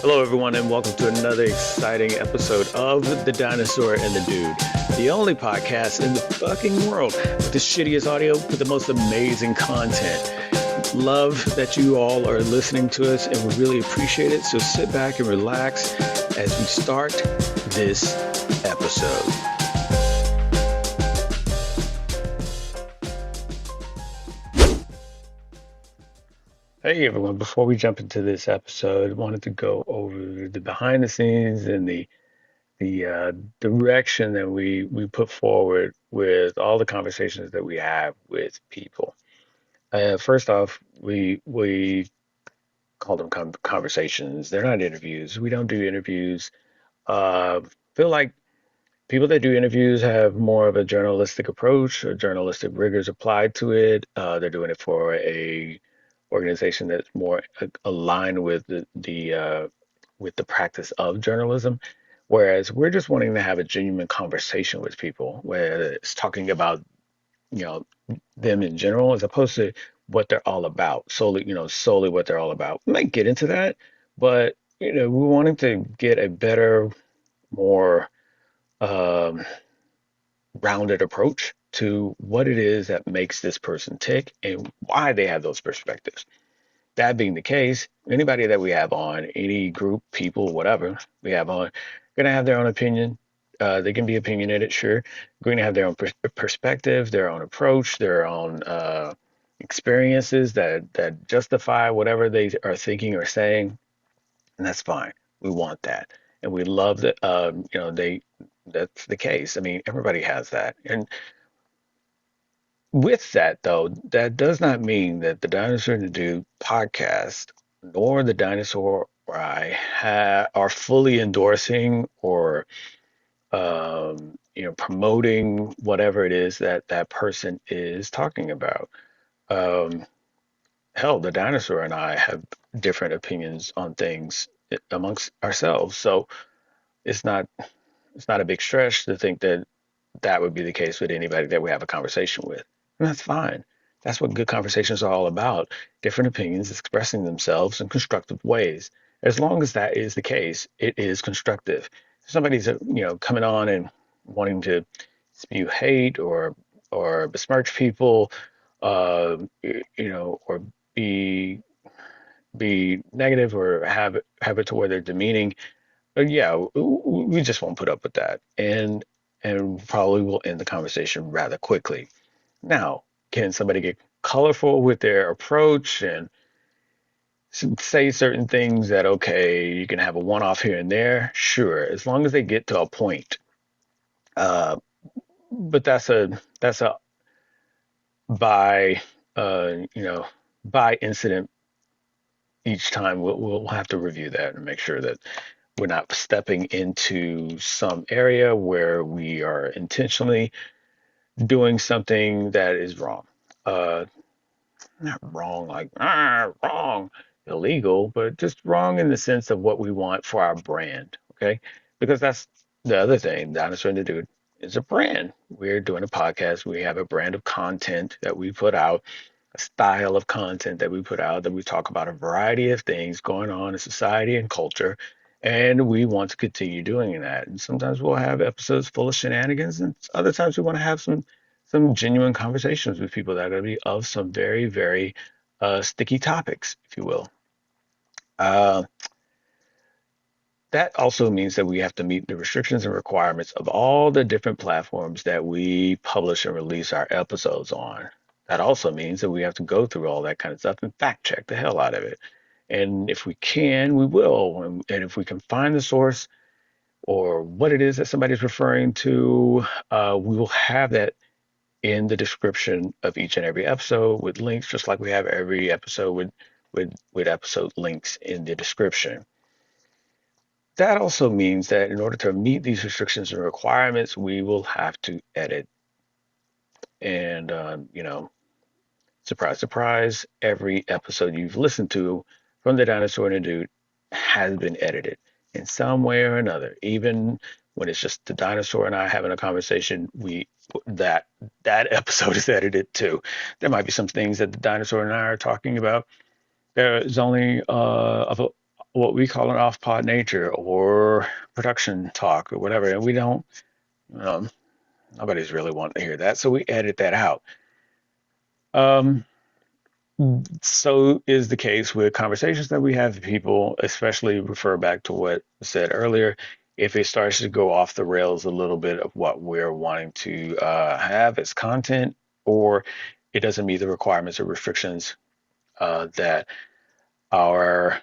Hello, everyone, and welcome to another exciting episode of The Dinosaur and the Dude, the only podcast in the fucking world with the shittiest audio with the most amazing content. Love that you all are listening to us, and we really appreciate it. So sit back and relax as we start this episode. Hey everyone, before we jump into this episode, I wanted to go over the behind the scenes and the direction that we put forward with all the conversations that we have with people. First off, we call them conversations. They're not interviews. We don't do interviews. Uh, feel like people that do interviews have more of a journalistic approach or journalistic rigors applied to it. They're doing it for a organization that's more aligned with the practice of journalism, whereas we're just wanting to have a genuine conversation with people, where it's talking about you know them in general as opposed to what they're all about, solely what they're all about. We might get into that, but we're wanting to get a better, more um, rounded approach to what it is that makes this person tick and why they have those perspectives. That being the case, anybody that we have on, any group, people, whatever we have on, going to have their own opinion. They can be opinionated, sure. Going to have their own perspective, their own approach, their own experiences that justify whatever they are thinking or saying, and that's fine. We want that, and we love that. They that's the case. I mean, everybody has that, and with that, though, that does not mean that the Dinosaur and the Dude podcast nor the Dinosaur or I are fully endorsing or promoting whatever it is that that person is talking about. Um, Hell, the Dinosaur and I have different opinions on things amongst ourselves, so it's not it's not a big stretch to think that that would be the case with anybody that we have a conversation with. And that's fine. That's what good conversations are all about. Different opinions expressing themselves in constructive ways. As long as that is the case, it is constructive. If somebody's coming on and wanting to spew hate or besmirch people, or be be negative or have it to where they're demeaning, yeah, we just won't put up with that, and probably will end the conversation rather quickly. Now, can somebody get colorful with their approach and say certain things that okay, you can have a one-off here and there? Sure, as long as they get to a point. Uh, but that's a by by incident each time. We'll have to review that and make sure that we're not stepping into some area where we are intentionally doing something that is wrong. Uh, Not wrong like wrong, illegal, but just wrong in the sense of what we want for our brand. Okay, because that's the other thing. Dinosaur and the Dude is a brand. We're doing a podcast. We have a brand of content that we put out, a style of content that we put out, that we talk about a variety of things going on in society and culture. And we want to continue doing that. And sometimes we'll have episodes full of shenanigans, and other times we want to have some genuine conversations with people that are going to be of some very, very sticky topics, if you will. Uh, that also means that we have to meet the restrictions and requirements of all the different platforms that we publish and release our episodes on. That also means that we have to go through all that kind of stuff and fact check the hell out of it. And if we can, we will. And if we can find the source or what it is that somebody's referring to, we will have that in the description of each and every episode with links, just like we have every episode with episode links in the description. That also means that in order to meet these restrictions and requirements, we will have to edit. And surprise, surprise, every episode you've listened to from the Dinosaur and the Dude has been edited in some way or another. Even when it's just the dinosaur and I having a conversation, we that that episode is edited too. There might be some things that the dinosaur and I are talking about. There is only what we call an off-pod nature or production talk or whatever, and we don't, um, nobody's really wanting to hear that, so we edit that out. Um, so is the case with conversations that we have with people, especially refer back to what I said earlier. If it starts to go off the rails a little bit of what we're wanting to have as content, or it doesn't meet the requirements or restrictions that our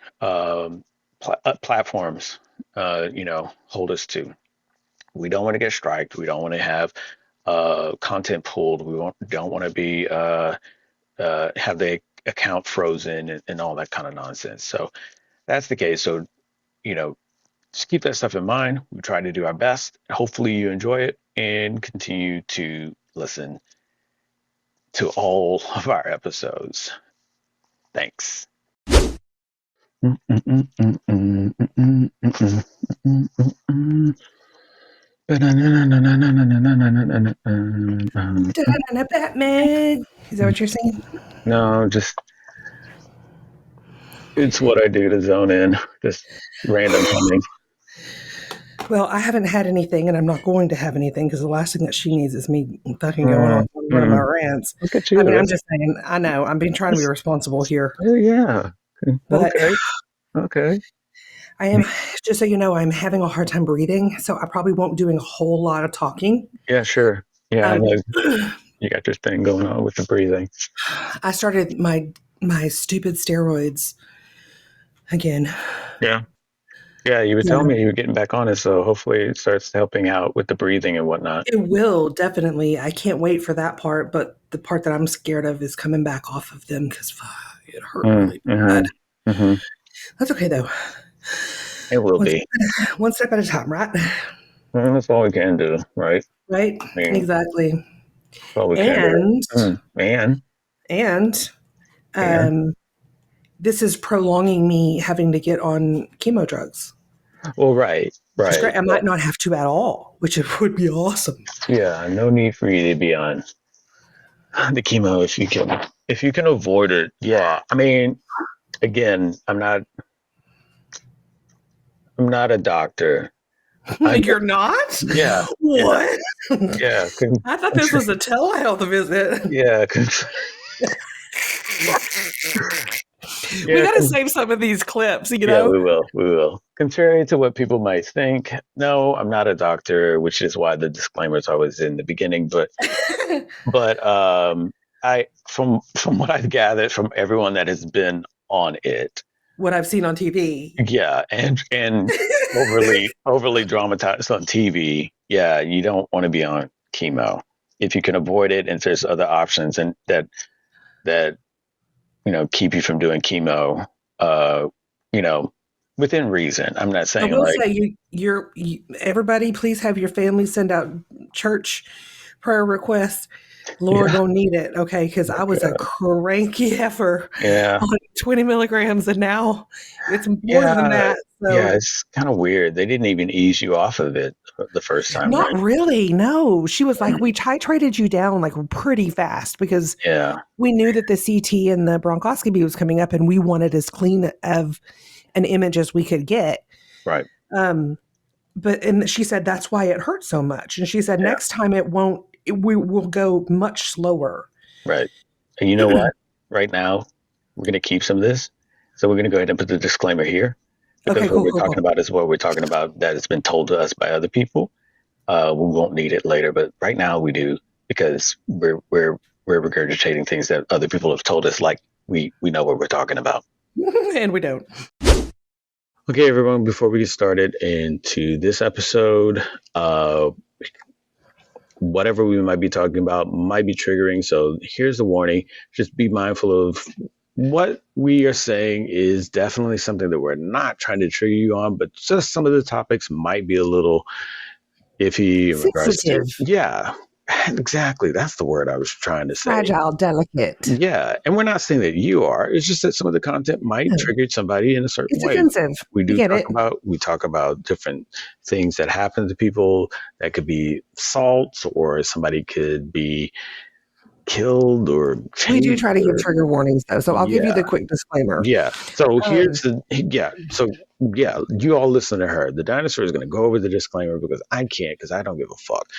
platforms, hold us to. We don't want to get striked. We don't want to have content pulled. Don't want to be have the account frozen and all that kind of nonsense. So that's the case. So, just keep that stuff in mind. We try to do our best. Hopefully you enjoy it and continue to listen to all of our episodes. Thanks. Batman. Is that what you're saying? No, just it's what I do to zone in. Just random humming. Well, I haven't had anything, and I'm not going to have anything because the last thing that she needs is me fucking going on one of my rants. Look at you. I mean, I'm just saying. I know I'm being trying to be responsible here. Yeah. But Okay. I am. Just so you know, I'm having a hard time breathing, so I probably won't be doing a whole lot of talking. Yeah, sure. Yeah, I know. You got this thing going on with the breathing. I started my stupid steroids again. Yeah. Yeah, you were telling me you were getting back on it, so hopefully it starts helping out with the breathing and whatnot. It will, definitely. I can't wait for that part, but the part that I'm scared of is coming back off of them because it hurt really bad. Mm-hmm. That's okay, though. It will be. One step at a time, right? Well, that's all we can do, right? Right? I mean, exactly. That's all we can do. And this is prolonging me having to get on chemo drugs. Well, right. I might not have to at all, which would be awesome. Yeah, no need for you to be on the chemo if you can avoid it. Yeah, I mean, again, I'm not a doctor. You're not? Yeah. What? Yeah. I thought this was a telehealth visit. Yeah. We got to save some of these clips, you know? Yeah, we will. Contrary to what people might think, no, I'm not a doctor, which is why the disclaimer is always in the beginning. But I from what I've gathered from everyone that has been on it, what I've seen on TV. Yeah, and overly dramatized on TV. Yeah, you don't want to be on chemo if you can avoid it, and if there's other options and that keep you from doing chemo. Within reason. I'm not saying. I will say everybody, please have your family send out church prayer requests. Lord, don't need it, okay? Because I was a cranky heifer on 20 milligrams, and now it's more than that. So. Yeah, it's kind of weird. They didn't even ease you off of it the first time. Not really, no. She was like, we titrated you down like pretty fast because we knew that the CT and the bronchoscopy was coming up, and we wanted as clean of an image as we could get. Right. And she said that's why it hurt so much. And she said next time it won't. We will go much slower. Right. And you know what? Right now, we're going to keep some of this. So we're going to go ahead and put the disclaimer here. Because what we're talking about is what we're talking about that has been told to us by other people. We won't need it later, but right now we do because we're regurgitating things that other people have told us, like we know what we're talking about. And we don't. Okay, everyone, before we get started into this episode, whatever we might be talking about might be triggering. So here's the warning. Just be mindful of what we are saying is definitely something that we're not trying to trigger you on, but just some of the topics might be a little iffy in regards to. Yeah, exactly. That's the word I was trying to say. Fragile, delicate. Yeah. And we're not saying that you are. It's just that some of the content might trigger somebody in a certain way. It's offensive. We talk about different things that happen to people that could be assaults, or somebody could be killed or We do changed. try to give trigger warnings, though, so I'll give you Yeah. the quick disclaimer. Yeah. So Um, you all listen to her. The dinosaur is going to go over the disclaimer because I can't, because I don't give a fuck.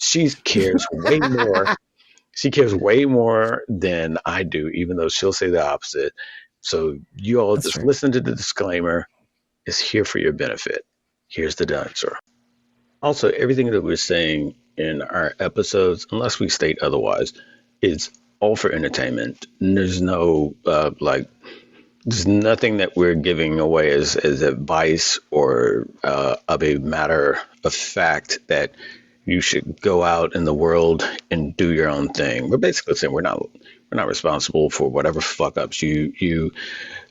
She cares way more. She cares way more than I do, even though she'll say the opposite. So you all just listen to the disclaimer. It's here for your benefit. Here's the dinosaur. Also, everything that we're saying in our episodes, unless we state otherwise, is all for entertainment. And there's no there's nothing that we're giving away as advice or of a matter of fact that you should go out in the world and do your own thing. We're basically saying we're not responsible for whatever fuck ups you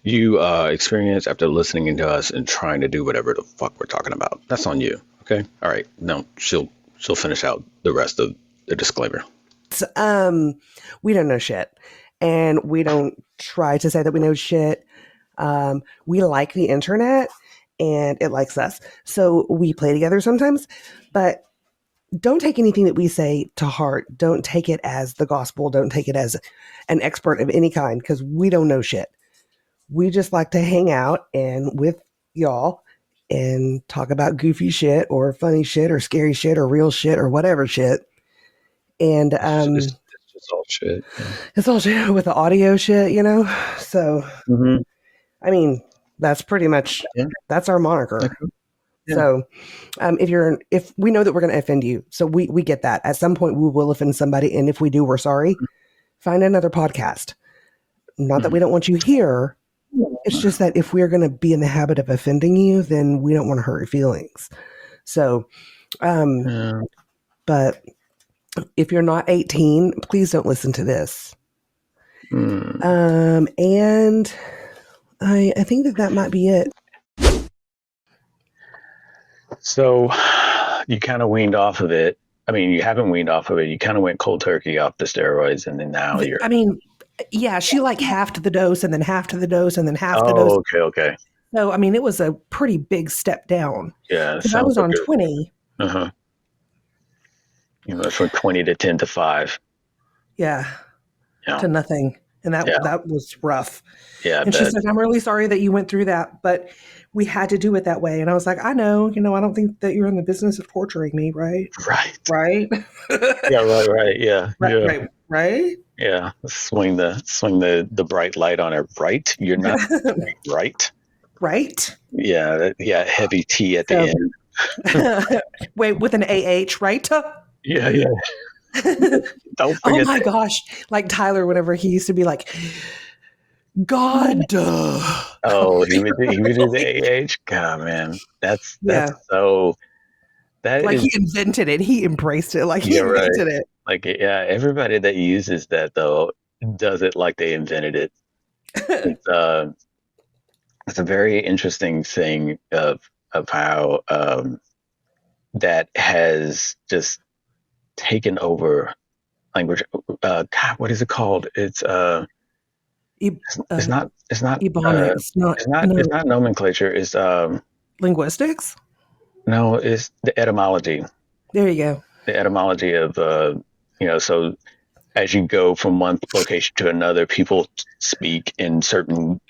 experience after listening to us and trying to do whatever the fuck we're talking about. That's on you. Okay. All right. Now she'll finish out the rest of the disclaimer. We don't know shit, and we don't try to say that we know shit. We like the internet, and it likes us, so we play together sometimes. But don't take anything that we say to heart. Don't take it as the gospel. Don't take it as an expert of any kind, because we don't know shit. We just like to hang out and with y'all and talk about goofy shit or funny shit or scary shit or real shit or whatever shit. And it's just all shit. Yeah. It's all shit with the audio shit, you know? So, I mean, that's pretty much, that's our moniker. Okay. Yeah. So, if we know that we're going to offend you, so we get that. At some point, we will offend somebody, and if we do, we're sorry. Find another podcast. Not that we don't want you here. It's just that if we're going to be in the habit of offending you, then we don't want to hurt your feelings. So, but if you're not 18, please don't listen to this. And I think that might be it. So you kind of weaned off of it. I mean, you haven't weaned off of it. You kind of went cold turkey off the steroids, and then now you're. I mean, yeah, she like halved the dose, and then half to the dose, and then half the dose. Okay. So I mean, it was a pretty big step down. Yeah, because I was on 20. You went from 20 to 10 to 5. Yeah. To nothing. And that was rough. Yeah. And she said, I'm really sorry that you went through that, but we had to do it that way. And I was like, I know, I don't think that you're in the business of torturing me, right? Right. Yeah, right. Yeah. Right. Yeah. Swing the bright light on it. Right. You're not right. Right. Yeah. Yeah. Heavy T at the end. Wait, with an AH, right? Yeah. Don't forget. Oh my gosh. Like Tyler, whenever he used to be like, God. Oh, he would do the AH? God, man. That's so. That like he invented it. He embraced it. Like he invented it. Like, yeah, everybody that uses that, though, does it like they invented it. It's a very interesting thing of how that has just taken over language. God, what is it called? It's not ebonics. It's not nomenclature. It's linguistics. No, it's the etymology. There you go. The etymology of so as you go from one location to another, people speak in certain,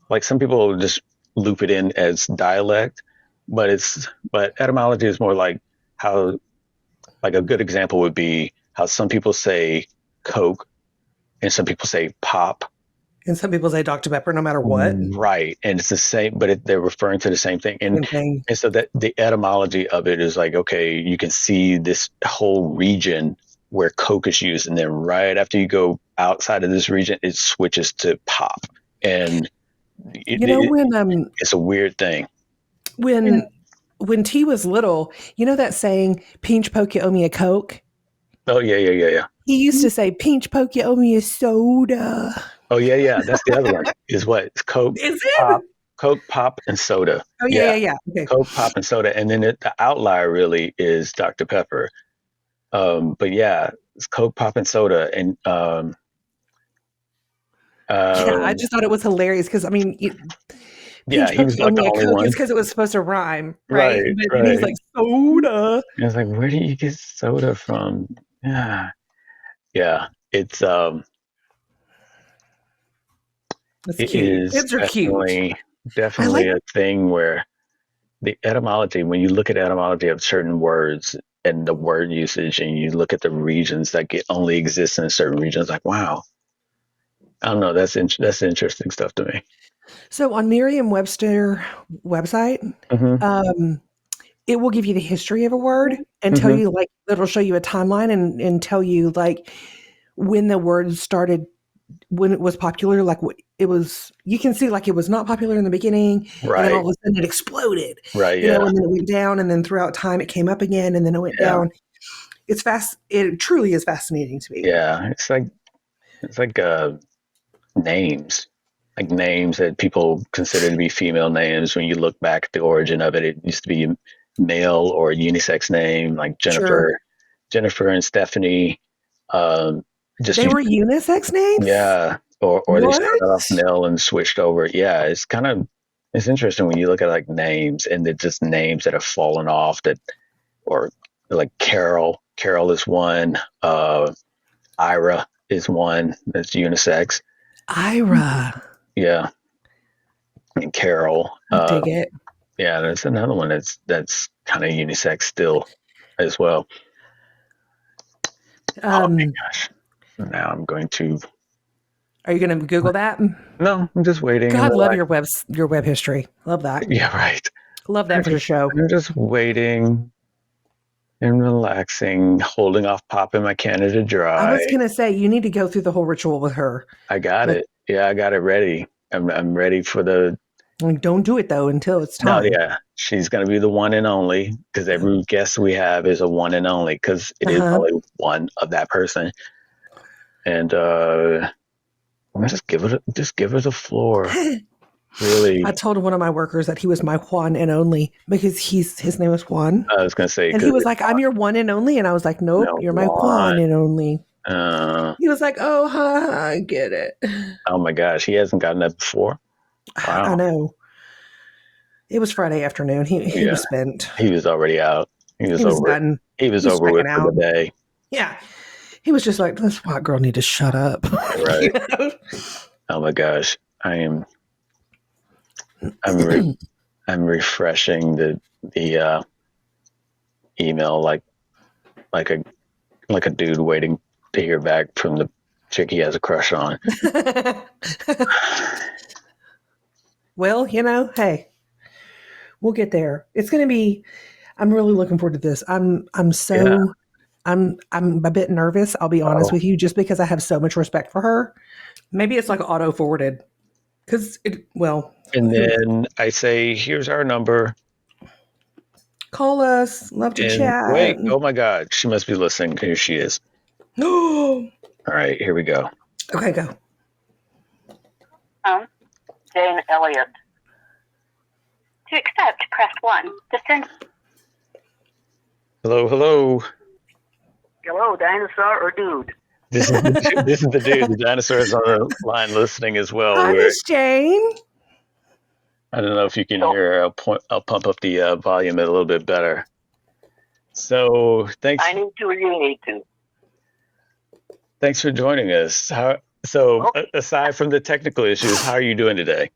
like some people just loop it in as dialect, but etymology is more like how, like a good example would be how some people say Coke and some people say pop. And some people say Dr. Pepper, no matter what. Right. And it's the same, but they're referring to the same thing. And so that the etymology of it is like, okay, you can see this whole region where Coke is used. And then right after you go outside of this region, it switches to pop. And it's a weird thing. When T was little, you know that saying, pinch poke, you owe me a Coke? Oh, yeah. He used to say, pinch poke, you owe me a soda. Oh, yeah. That's the other one. Is what? It's Coke, is pop, it? Coke, pop, and soda. Oh, yeah. Okay. Coke, pop, and soda. And then the outlier really is Dr. Pepper. But yeah, it's Coke, pop, and soda. And I just thought it was hilarious because, I mean, he was like the only one. It's because it was supposed to rhyme, right? But he was like, soda. I was like, where do you get soda from? Yeah. it's It's it cute. is Kids are cute. I definitely like. a thing where the etymology, when you look at etymology of certain words and the word usage, and you look at the regions that only exist in certain regions, like wow, I don't know, that's interesting stuff to me. So on Merriam-Webster website, Hmm. um, it will give you the history of a word and tell Hmm. you like it'll show you a timeline and tell you like when the word started, when it was popular, like what it was. You can see like it was not popular in the beginning, and then all Right, of a sudden it exploded, right, yeah, and then it went down, and then throughout time it came up again, and then it went yeah, down. It's fast. It truly is fascinating to me. yeah. It's like names, like names that people consider to be female names. When you look back at the origin of it, it used to be male or a unisex name, like Sure, Jennifer and Stephanie. Um, just they were unisex names. yeah, or they What? started off male and switched over. Yeah, it's interesting when you look at like names and they're just names that have fallen off that or like Carol. Carol is one. Ira is one that's unisex. Ira. Yeah, and Carol. I dig it. Yeah, there's another one that's kind of unisex still as well. Oh my Um, gosh! Now I'm going to. are you going to Google that? No, I'm just waiting and God, love relax. your web history. Love that. Yeah, right. Love that for the show. I'm just waiting and relaxing, holding off popping my Canada I Dry. was gonna say you need to go through the whole ritual with her. I got Like, it. Yeah, I got it ready. I'm ready for the. don't do it though until it's No, time. yeah, she's gonna be the one and only because every guest we have is a one and only because it Uh is huh. only one of that person. And I'm just give her the floor. I Really, told one of my workers that he was my one and only because his name is Juan, I was gonna say and he because was it's like, "I'm your one and only," and I was like, "Nope, no you're my one. one and only." Uh, He was like, "Oh, I get it." oh my gosh, he hasn't gotten that before. I Wow. know. It was Friday afternoon. He Yeah, was spent. he was already out. He was He was over. done. He was He was over with checking for the out. day. Yeah. He was just like, this white girl need to shut up. You Right. know? Oh my gosh, I'm re- I'm refreshing the email like a like a dude waiting to hear back from the chick he has a crush on. Well, hey, we'll get there. It's going to be. I'm really looking forward to this. Yeah. I'm a bit nervous. I'll be honest Oh, with you, just because I have so much respect for her. Maybe it's like auto forwarded because it. Well, and here we then I say, here's our number. call us. Love to And chat. wait, oh my God, she must be listening. Here she is. No. All right, here we go. Okay, go. Jane Elliott. To accept, press 1. To send. Hello, hello. Hello, Dinosaur or Dude? This is the dude. The dinosaur is on the line listening as well. Hi, Miss Jane. I don't know if you can hear her. I'll pump up the volume a little bit better. So thanks. I need to or you need to? Thanks for joining us. Aside from the technical issues, how are you doing today?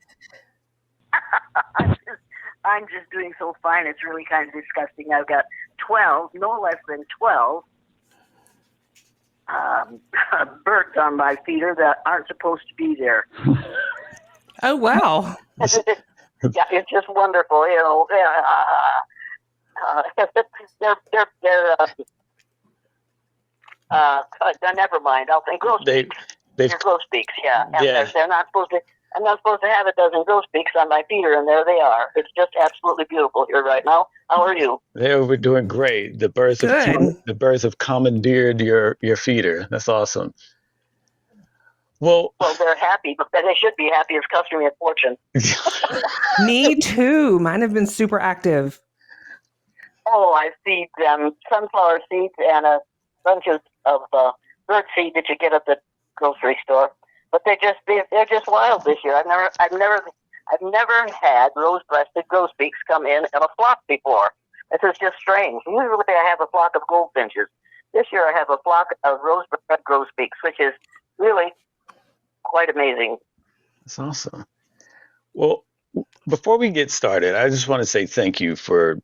I'm just doing so fine. It's really kind of disgusting. I've got 12, no less than 12 Burts on my feeder that aren't supposed to be there. Oh wow. Yeah, it's just wonderful. You know, never mind. I'll think grosbeaks. They're grosbeaks, yeah. And they're not supposed to. I'm not supposed to have a dozen grosbeaks on my feeder, and there they are. It's just absolutely beautiful here right now. How are you? We're doing great. The birds have commandeered your feeder. That's awesome. Well, they're happy, but they should be happy. It's costing me a fortune. Me too. Mine have been super active. Oh, I feed them sunflower seeds and a bunch of bird seed that you get at the grocery store. But they're just wild this year. I've never had rose-breasted grosbeaks come in a flock before. This is just strange. Usually I have a flock of goldfinches. this year I have a flock of rosebud grosbeaks, which is really quite amazing. That's awesome. Well, before we get started, I just want to say thank you for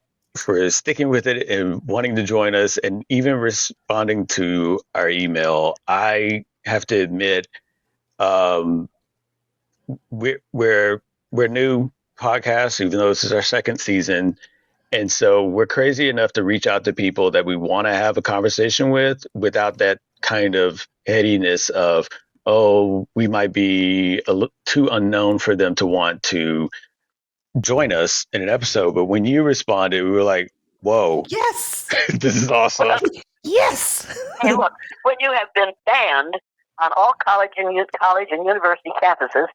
sticking with it and wanting to join us and even responding to our email. I have to admit, um, we're new podcasts, even though this is our second season. And so we're crazy enough to reach out to people that we want to have a conversation with without that kind of headiness of, oh, we might be too unknown for them to want to join us in an episode. But when you responded, we were like, whoa, yes, this is awesome. Yes. Hey, look, when you have been banned on all college and university campuses,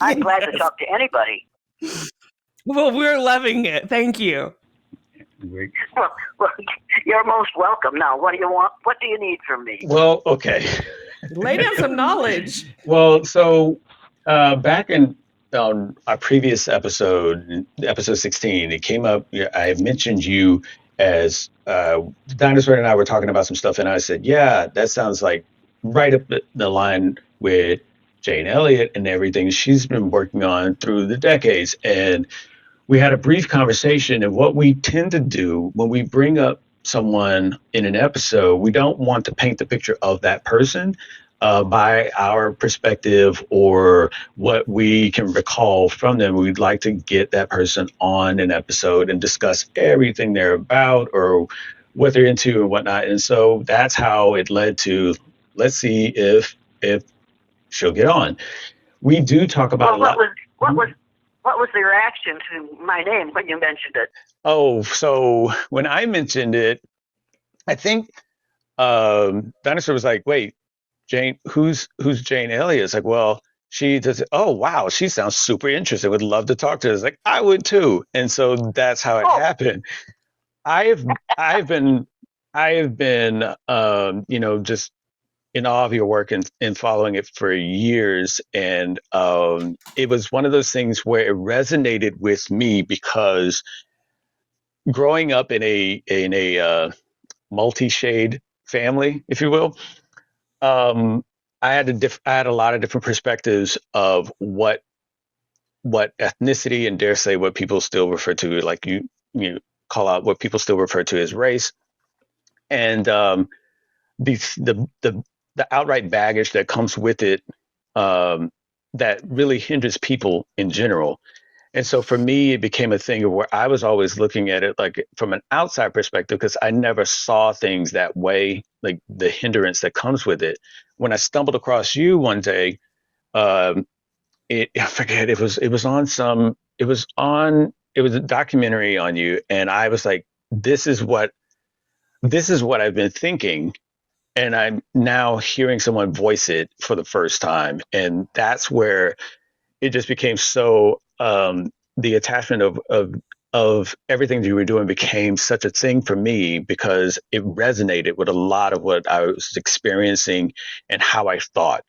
I'm glad to talk to anybody. Well, we're loving it. Thank you. Well, you're most welcome. Now, what do you want? What do you need from me? Well, okay. Lay down some knowledge. Well, so back in on our previous episode, episode 16, it came up. I mentioned you as Dinosaur and I were talking about some stuff, and I said, yeah, that sounds like right up the line with Jane Elliott and everything she's been working on through the decades. And we had a brief conversation, and what we tend to do when we bring up someone in an episode, we don't want to paint the picture of that person by our perspective or what we can recall from them. We'd like to get that person on an episode and discuss everything they're about or what they're into and whatnot. And so that's how it led to, let's see if she'll get on. We do talk about what was the reaction to my name when you mentioned it? Oh, so when I mentioned it, I think Dinosaur was like, "Wait, Jane, who's Jane Elliott?" It's like, well, she does. Oh, wow, she sounds super interested. Would love to talk to her. It's like I would too, and so that's how it happened. I've been just in awe of your work and following it for years. And it was one of those things where it resonated with me because growing up in a multi-shade family, if you will, I had a lot of different perspectives of what ethnicity and dare say what people still refer to, like you call out what people still refer to as race, and the outright baggage that comes with it, that really hinders people in general. And so for me, it became a thing of where I was always looking at it like from an outside perspective because I never saw things that way, like the hindrance that comes with it. When I stumbled across you one day, I forget it was a documentary on you, and I was like, this is what I've been thinking, and I'm now hearing someone voice it for the first time, and that's where it just became so the attachment of everything that you were doing became such a thing for me because it resonated with a lot of what I was experiencing and how I thought.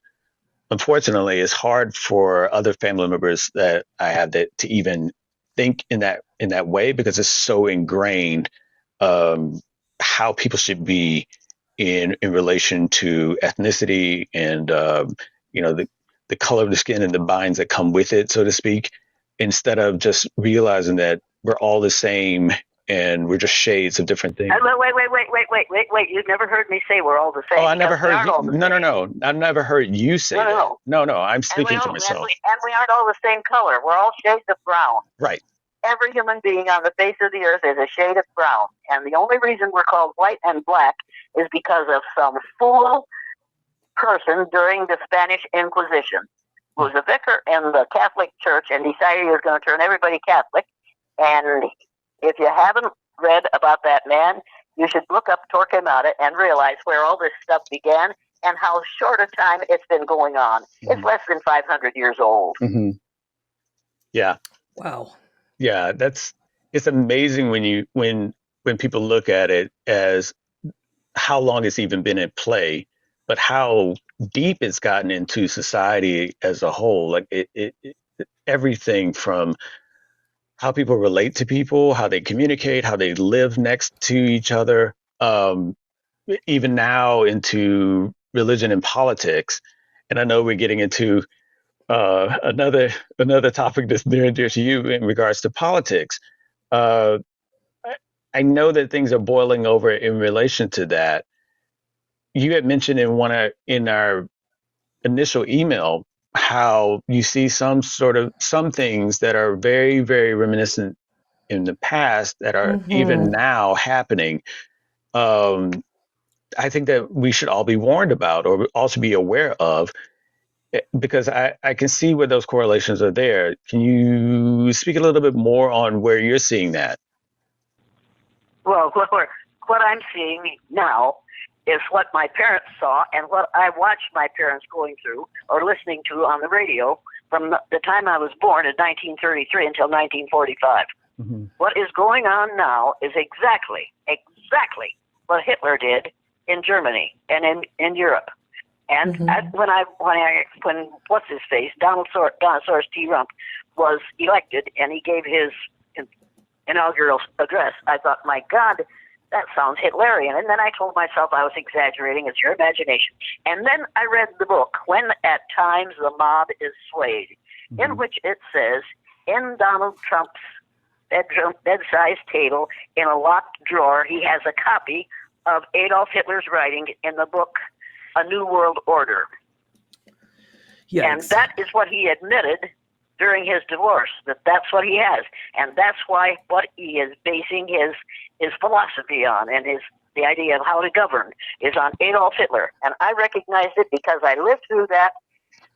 Unfortunately, it's hard for other family members that I have to even think in that way because it's so ingrained, how people should be in relation to ethnicity and the color of the skin and the binds that come with it, so to speak, instead of just realizing that we're all the same and we're just shades of different things. Wait. You've never heard me say we're all the same. Oh, I never heard you. No. I've never heard you say that. No. I'm speaking for myself. And we aren't all the same color. We're all shades of brown. Right. Every human being on the face of the earth is a shade of brown. And the only reason we're called white and black is because of some fool person during the Spanish Inquisition who was a vicar in the Catholic Church and decided he was going to turn everybody Catholic. And if you haven't read about that man, you should look up Torquemada and realize where all this stuff began and how short a time it's been going on. Mm-hmm. It's less than 500 years old. Mm-hmm. Yeah. Wow. Yeah, it's amazing when people look at it as how long it's even been in play, but how deep it's gotten into society as a whole. Like it everything from how people relate to people, how they communicate, how they live next to each other. even now into religion and politics. And I know we're getting into another topic that's near and dear to you in regards to politics. Uh, I know that things are boiling over in relation to that. You had mentioned in our initial email how you see some things that are very, very reminiscent in the past that are even now happening. Um, I think that we should all be warned about or also be aware of because I can see where those correlations are there. Can you speak a little bit more on where you're seeing that? Well, what I'm seeing now is what my parents saw and what I watched my parents going through or listening to on the radio from the time I was born in 1933 until 1945. Mm-hmm. What is going on now is exactly what Hitler did in Germany and in Europe. And when what's his face, Dinosaur T. Rump was elected and he gave his inaugural address, I thought, my God, that sounds Hitlerian. And then I told myself I was exaggerating. It's your imagination. And then I read the book, When at Times the Mob is Swayed, in which it says, in Donald Trump's bedside table in a locked drawer, he has a copy of Adolf Hitler's writing in the book, A New World Order. Yikes. And that is what he admitted during his divorce, that's what he has. And that's why what he is basing his philosophy on and the idea of how to govern is on Adolf Hitler. And I recognized it because I lived through that,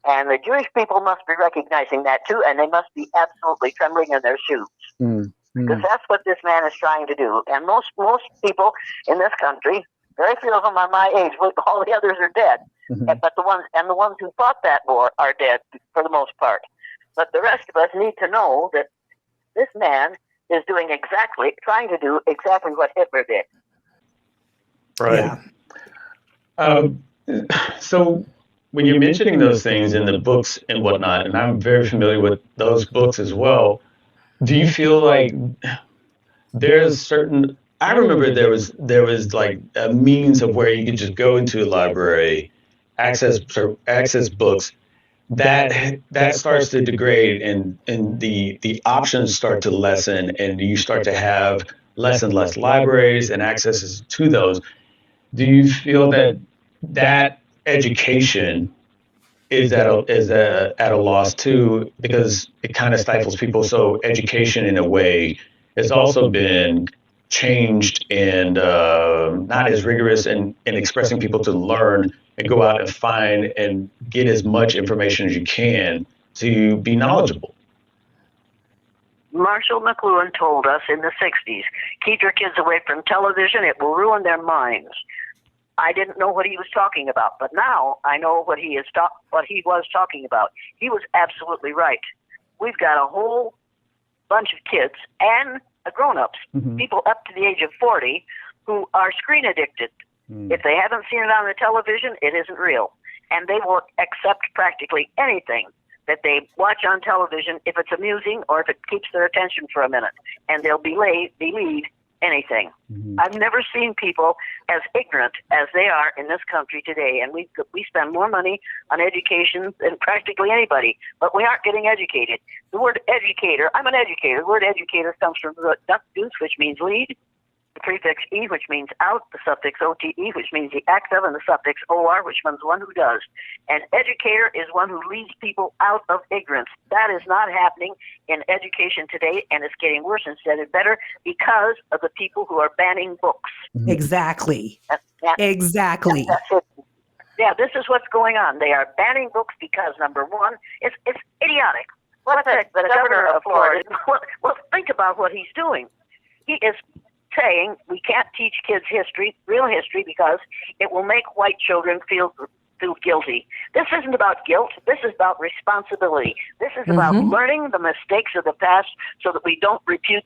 and the Jewish people must be recognizing that too, and they must be absolutely trembling in their shoes. Because that's what this man is trying to do. And most people in this country, very few of them are my age, all the others are dead. But the ones who fought that war are dead for the most part. But the rest of us need to know that this man is trying to do exactly what Hitler did. Right. Yeah. So when you're mentioning those things in the books and whatnot, and I'm very familiar with those books as well, do you feel like there's certain? I remember there was like a means of where you could just go into a library, access books. That starts to degrade, and the options start to lessen, and you start to have less and less libraries and accesses to those. Do you feel that education is at a loss too, because it kind of stifles people? So education in a way has also been changed and not as rigorous in expressing people to learn and go out and find and get as much information as you can to be knowledgeable. Marshall McLuhan told us in the 60s, keep your kids away from television, it will ruin their minds. I didn't know what he was talking about, but now I know what he was talking about. He was absolutely right. We've got a whole bunch of kids and grown-ups, people up to the age of 40, who are screen addicted. If they haven't seen it on the television, it isn't real. And they will accept practically anything that they watch on television if it's amusing or if it keeps their attention for a minute. And they'll believe anything. I've never seen people as ignorant as they are in this country today. And we spend more money on education than practically anybody, but we aren't getting educated. The word educator, I'm an educator. The word educator comes from the duck deuce, which means lead, the prefix E, which means out, the suffix OTE, which means the act of, and the suffix OR, which means one who does. An educator is one who leads people out of ignorance. That is not happening in education today, and it's getting worse instead of better because of the people who are banning books. Exactly. Exactly. That's it. Yeah, this is what's going on. They are banning books because, number one, it's idiotic. What the governor of Florida, well, think about what he's doing. He is saying we can't teach kids real history, because it will make white children feel guilty. This isn't about guilt. This is about responsibility. This is about learning the mistakes of the past so that we don't repeat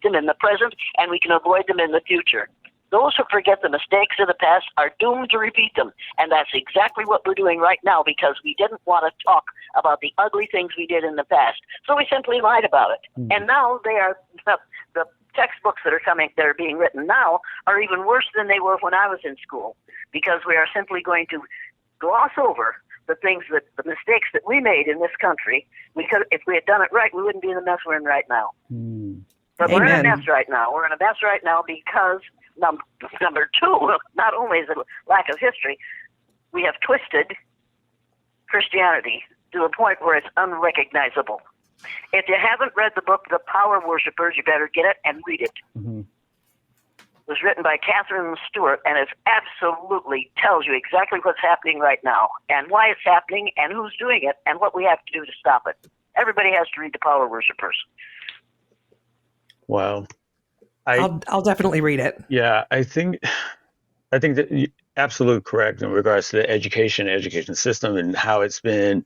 them in the present, and we can avoid them in the future. Those who forget the mistakes of the past are doomed to repeat them. And that's exactly what we're doing right now, because we didn't want to talk about the ugly things we did in the past. So we simply lied about it. And now they are, the textbooks that are being written now are even worse than they were when I was in school, because we are simply going to gloss over the mistakes that we made in this country. If we had done it right, we wouldn't be in the mess we're in right now. But Amen. we're in a mess right now. We're in a mess right now because number two, not only is it a lack of history, we have twisted Christianity to the point where it's unrecognizable. If you haven't read the book, The Power Worshippers, you better get it and read it. It was written by Katherine and Stewart, and it absolutely tells you exactly what's happening right now and why it's happening and who's doing it and what we have to do to stop it. Everybody has to read The Power Worshippers. Wow. I'll definitely read it. Yeah, I think that you're absolutely correct in regards to the education system and how it's been.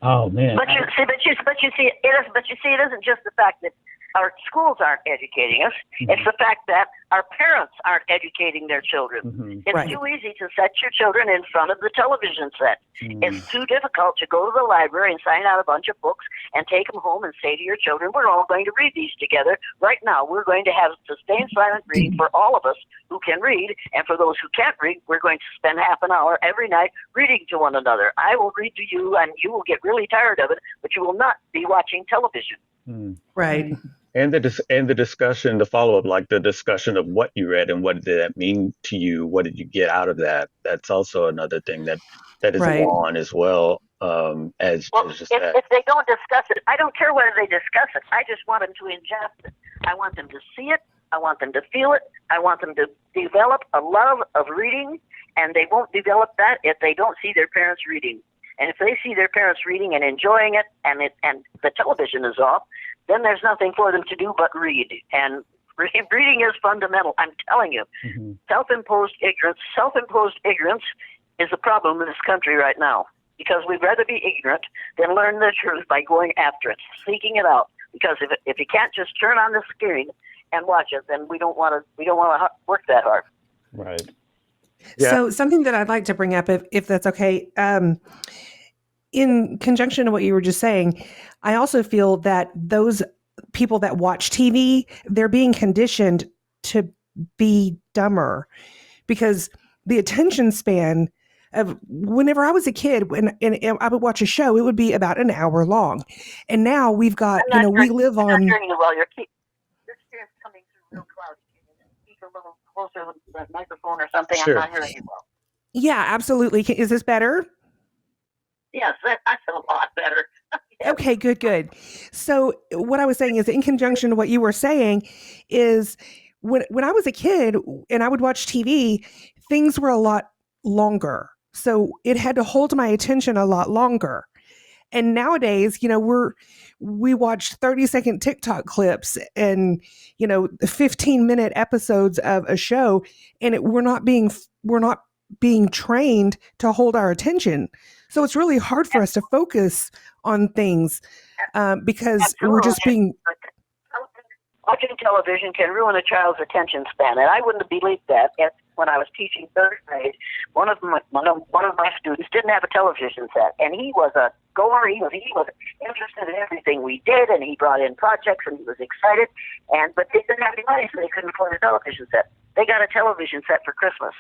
Oh man! But you see, it isn't just the fact that our schools aren't educating us. It's the fact that our parents aren't educating their children. It's too easy to set your children in front of the television set. It's too difficult to go to the library and sign out a bunch of books and take them home and say to your children, we're all going to read these together. Right now, we're going to have sustained silent reading for all of us who can read, and for those who can't read, we're going to spend half an hour every night reading to one another. I will read to you, and you will get really tired of it, but you will not be watching television. Right. And the discussion, the follow-up, like the discussion of what you read and what did that mean to you? What did you get out of that? That's also another thing that is on as well. If they don't discuss it, I don't care whether they discuss it. I just want them to ingest it. I want them to see it. I want them to feel it. I want them to develop a love of reading, and they won't develop that if they don't see their parents reading. And if they see their parents reading and enjoying it, and the television is off, then there's nothing for them to do but read. And reading is fundamental. I'm telling you, self-imposed ignorance is a problem in this country right now, because we'd rather be ignorant than learn the truth by going after it, seeking it out. Because if you can't just turn on the screen and watch it, then we don't want to work that hard. Right. Yeah. So something that I'd like to bring up, if that's okay, in conjunction to what you were just saying, I also feel that those people that watch TV, they're being conditioned to be dumber, because the attention span of whenever I was a kid, and I would watch a show, it would be about an hour long. And now we've got, we live on. I'm not hearing you well. Your spirit's coming through real cloudy. Can you speak a little closer with the microphone or something? Sure. I'm not hearing you well. Yeah, absolutely. Is this better? Yes, that's a lot better. Okay, good. So what I was saying is, in conjunction to what you were saying, is when I was a kid and I would watch TV, things were a lot longer. So it had to hold my attention a lot longer. And nowadays, we watch 30-second TikTok clips and, 15-minute episodes of a show, and we're not being trained to hold our attention. So it's really hard for us to focus on things because we're just being. Watching television can ruin a child's attention span, and I wouldn't have believed that when I was teaching third grade. One of my students didn't have a television set, and he was a goer. He was interested in everything we did, and he brought in projects, and he was excited. But they didn't have any money, so they couldn't afford a television set. They got a television set for Christmas.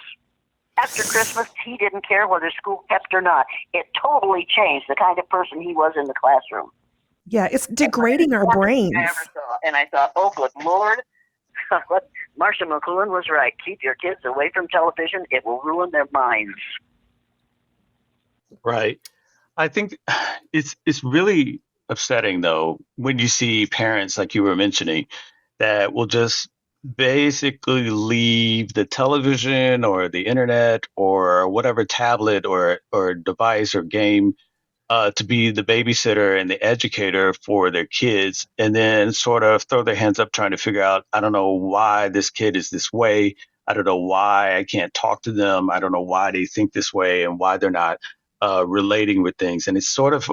After Christmas, he didn't care whether school kept or not. It totally changed the kind of person he was in the classroom. Yeah, it's degrading our brains. And I thought, oh, good Lord. Marsha McLuhan was right. Keep your kids away from television. It will ruin their minds. Right. I think it's really upsetting, though, when you see parents, like you were mentioning, that will just basically leave the television or the internet or whatever tablet or device or game to be the babysitter and the educator for their kids, and then sort of throw their hands up trying to figure out, I don't know why this kid is this way. I don't know why I can't talk to them. I don't know why they think this way and why they're not relating with things. And it's sort of,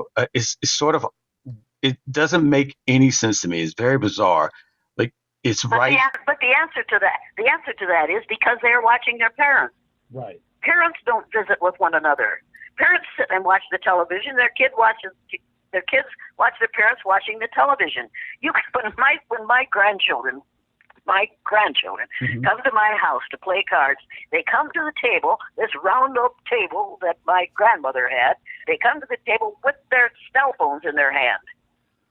it doesn't make any sense to me. It's very bizarre. Like, it's right. But the answer to that is because they're watching their parents. Right. Parents don't visit with one another. Parents sit and watch the television. Their kid watches their kids watch their parents watching the television. When my grandchildren come to my house to play cards, they come to the table, this round up table that my grandmother had. They come to the table with their cell phones in their hand.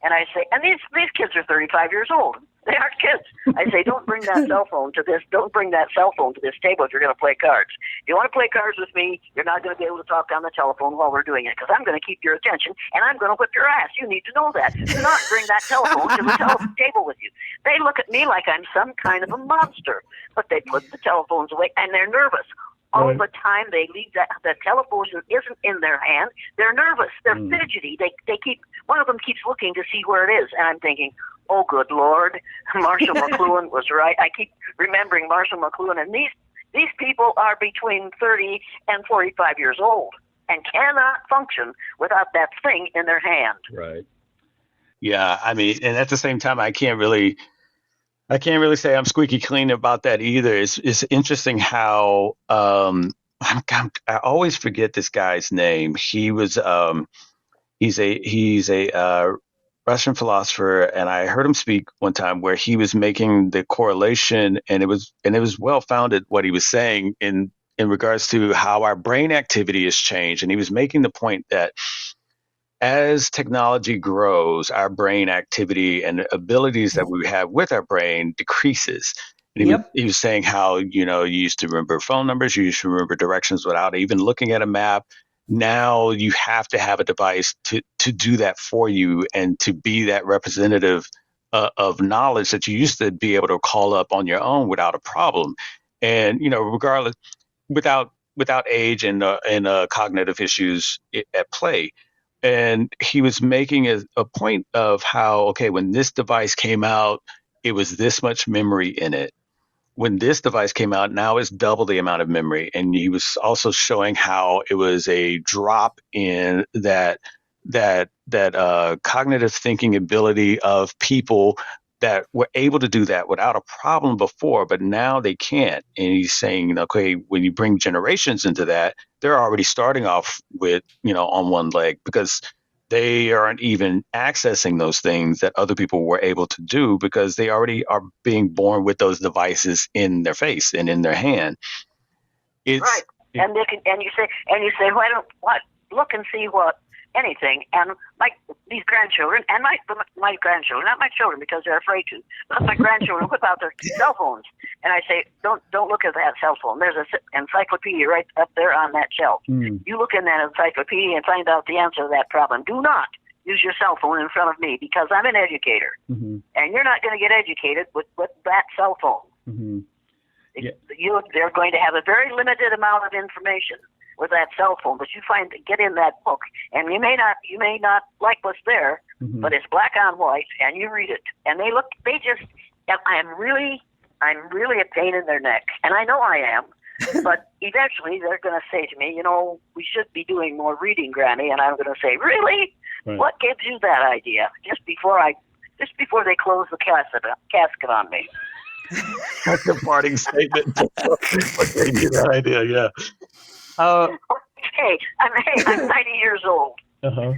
And I say, and these kids are 35 years old. They aren't kids. I say, don't bring that cell phone to this. Don't bring that cell phone to this table if you're going to play cards. If you want to play cards with me, you're not going to be able to talk on the telephone while we're doing it because I'm going to keep your attention and I'm going to whip your ass. You need to know that. Do not bring that telephone to the table with you. They look at me like I'm some kind of a monster, but they put the telephones away and they're nervous. All the time they leave the telephone isn't in their hand. They're nervous. They're fidgety. They keep, one of them keeps looking to see where it is. And I'm thinking, oh, good Lord, Marshall McLuhan was right. I keep remembering Marshall McLuhan. And these people are between 30 and 45 years old and cannot function without that thing in their hand. Right. Yeah. I mean, and at the same time, I can't really say I'm squeaky clean about that either. It's interesting how I always forget this guy's name. He was he's a Russian philosopher, and I heard him speak one time where he was making the correlation, and it was well founded what he was saying in regards to how our brain activity has changed, and he was making the point that as technology grows, our brain activity and abilities that we have with our brain decreases. And he was saying how, you used to remember phone numbers, you used to remember directions without even looking at a map. Now you have to have a device to do that for you and to be that representative of knowledge that you used to be able to call up on your own without a problem. And, regardless, without age and cognitive issues at play. And he was making a point of how, okay, when this device came out, it was this much memory in it. When this device came out, now it's double the amount of memory. And he was also showing how it was a drop in that cognitive thinking ability of people that were able to do that without a problem before, but now they can't. And he's saying, okay, when you bring generations into that, they're already starting off with, on one leg because they aren't even accessing those things that other people were able to do because they already are being born with those devices in their face and in their hand. It's, right. And you say, why don't look and see what anything, and these grandchildren, and my grandchildren, not my children because they're afraid to, but my grandchildren whip out their cell phones, and I say, don't look at that cell phone. There's an encyclopedia right up there on that shelf. You look in that encyclopedia and find out the answer to that problem. Do not use your cell phone in front of me because I'm an educator, and you're not going to get educated with that cell phone. They're going to have a very limited amount of information with that cell phone, but get in that book, and you may not like what's there, but it's black on white, and you read it, and I'm really a pain in their neck, and I know I am, but eventually they're going to say to me, we should be doing more reading, Granny, and I'm going to say, really? Right. What gives you that idea? Just before they close the casket on me. That's a parting statement. What gave you that idea? Yeah. Hey, I'm 90 years old. So,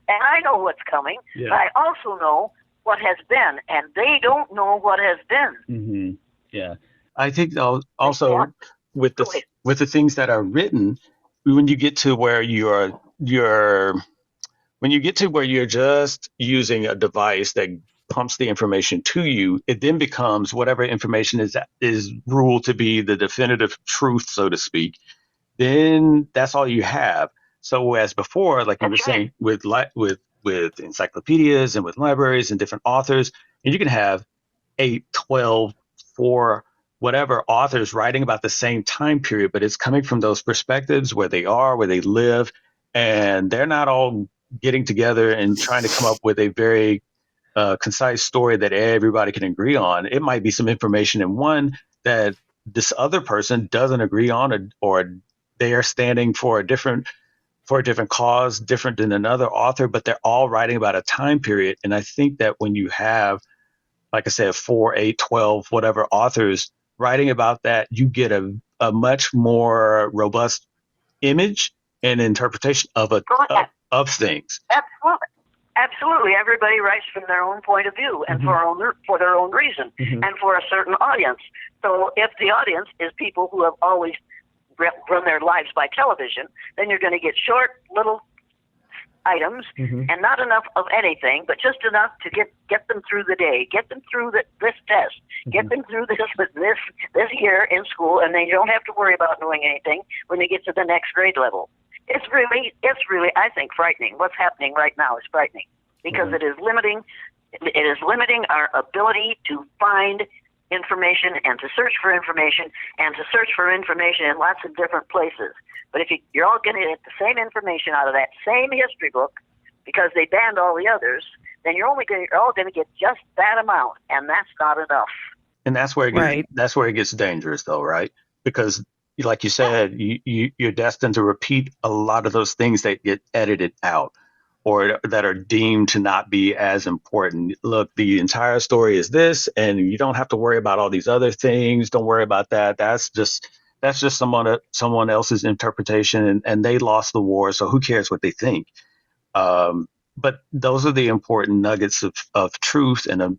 and I know what's coming, but I also know what has been, and they don't know what has been. Yeah. I think also with the things that are written, when you get to where you're just using a device that pumps the information to you, it then becomes whatever information is ruled to be the definitive truth, so to speak. Then that's all you have. So as before, like you were saying, with encyclopedias and with libraries and different authors, and you can have 8, 12, 4, whatever authors writing about the same time period, but it's coming from those perspectives where they are, where they live, and they're not all getting together and trying to come up with a very concise story that everybody can agree on. It might be some information in one that this other person doesn't agree on, or they are standing for a different cause, different than another author, but they're all writing about a time period. And I think that when you have, like I said, 4, 8, 12, whatever authors writing about that, you get a much more robust image and interpretation of of things. Absolutely. Absolutely. Everybody writes from their own point of view and for their own reason and for a certain audience. So if the audience is people who have always run their lives by television, then you're going to get short little items and not enough of anything, but just enough to get them through the day, get them through this test, get them through this year in school, and they don't have to worry about knowing anything when they get to the next grade level. It's really, I think, frightening. What's happening right now is frightening because it is limiting our ability to find information and to search for information in lots of different places. But if you're all going to get the same information out of that same history book because they banned all the others, then you're all going to get just that amount, and that's not enough. And that's where it gets dangerous, though, right? Because, like you said, you're destined to repeat a lot of those things that get edited out or that are deemed to not be as important. Look, the entire story is this, and you don't have to worry about all these other things. Don't worry about that. That's just someone else's interpretation, and they lost the war, so who cares what they think? But those are the important nuggets of truth and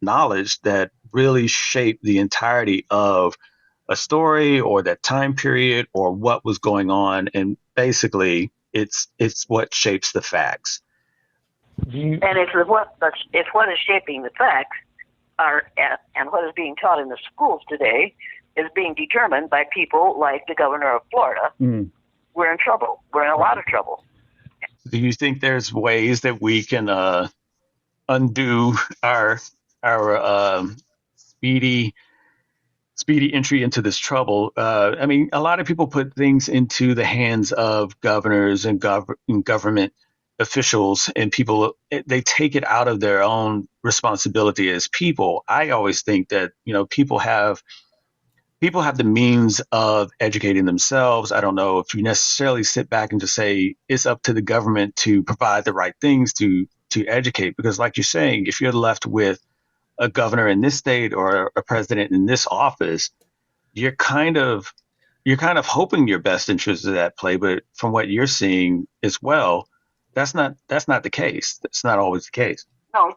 knowledge that really shape the entirety of a story or that time period or what was going on. And basically, it's what shapes the facts. And if what is shaping the facts and what is being taught in the schools today is being determined by people like the governor of Florida, we're in trouble. We're in a lot of trouble. Do you think there's ways that we can undo our speedy entry into this trouble? I mean, a lot of people put things into the hands of governors and government officials, and they take it out of their own responsibility as people. I always think that, people have the means of educating themselves. I don't know if you necessarily sit back and just say it's up to the government to provide the right things to educate, because like you're saying, if you're left with a governor in this state or a president in this office, you're kind of hoping your best interest is at play. But from what you're seeing as well, that's not the case. That's not always the case. No.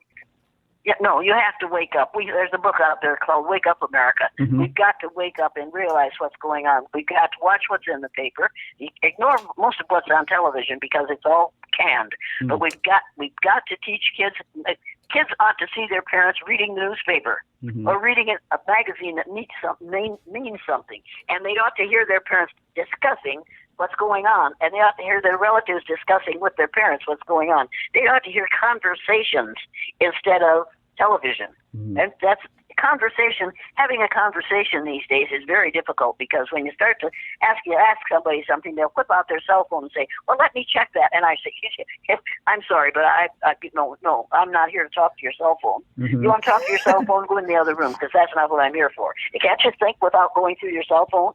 Yeah, no, you have to wake up. There's a book out there called Wake Up America. We've got to wake up and realize what's going on. We've got to watch what's in the paper. Ignore most of what's on television because it's all canned. But we've got to teach kids. Kids ought to see their parents reading the newspaper or reading a magazine that means something. And they ought to hear their parents discussing what's going on, and they ought to hear their relatives discussing with their parents what's going on. They ought to hear conversations instead of television. And that's conversation. Having a conversation these days is very difficult because when you start to ask somebody something, they'll whip out their cell phone and say, "Well, let me check that." And I say, "I'm sorry, but no, I'm not here to talk to your cell phone. You want to talk to your cell phone? Go in the other room because that's not what I'm here for. Can't you think without going through your cell phone?"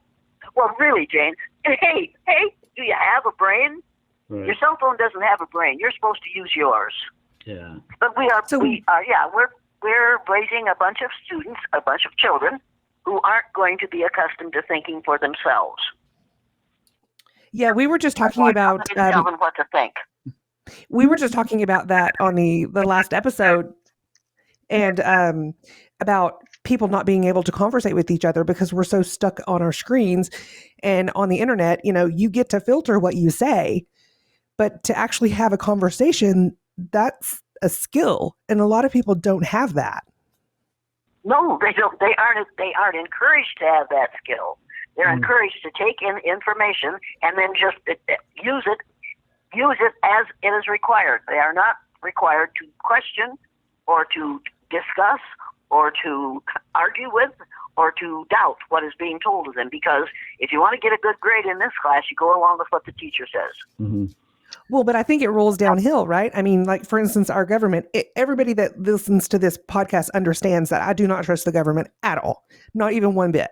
Well, really, Jane, hey, do you have a brain? Right. Your cell phone doesn't have a brain. You're supposed to use yours. Yeah. But we're raising a bunch of students, a bunch of children who aren't going to be accustomed to thinking for themselves. Yeah, we were just talking about tell them what to think. We were just talking about that on the last episode, and about people not being able to conversate with each other because we're so stuck on our screens and on the internet. You get to filter what you say, but to actually have a conversation, that's a skill, and a lot of people don't have that. No, they don't. They aren't encouraged to have that skill. They're encouraged to take in information and then just use it as it is required. They are not required to question or to discuss or to argue with or to doubt what is being told of them, because if you want to get a good grade in this class, you go along with what the teacher says. Well, but I think it rolls downhill, right? I mean, like, for instance, our government, everybody that listens to this podcast understands that I do not trust the government at all, not even one bit.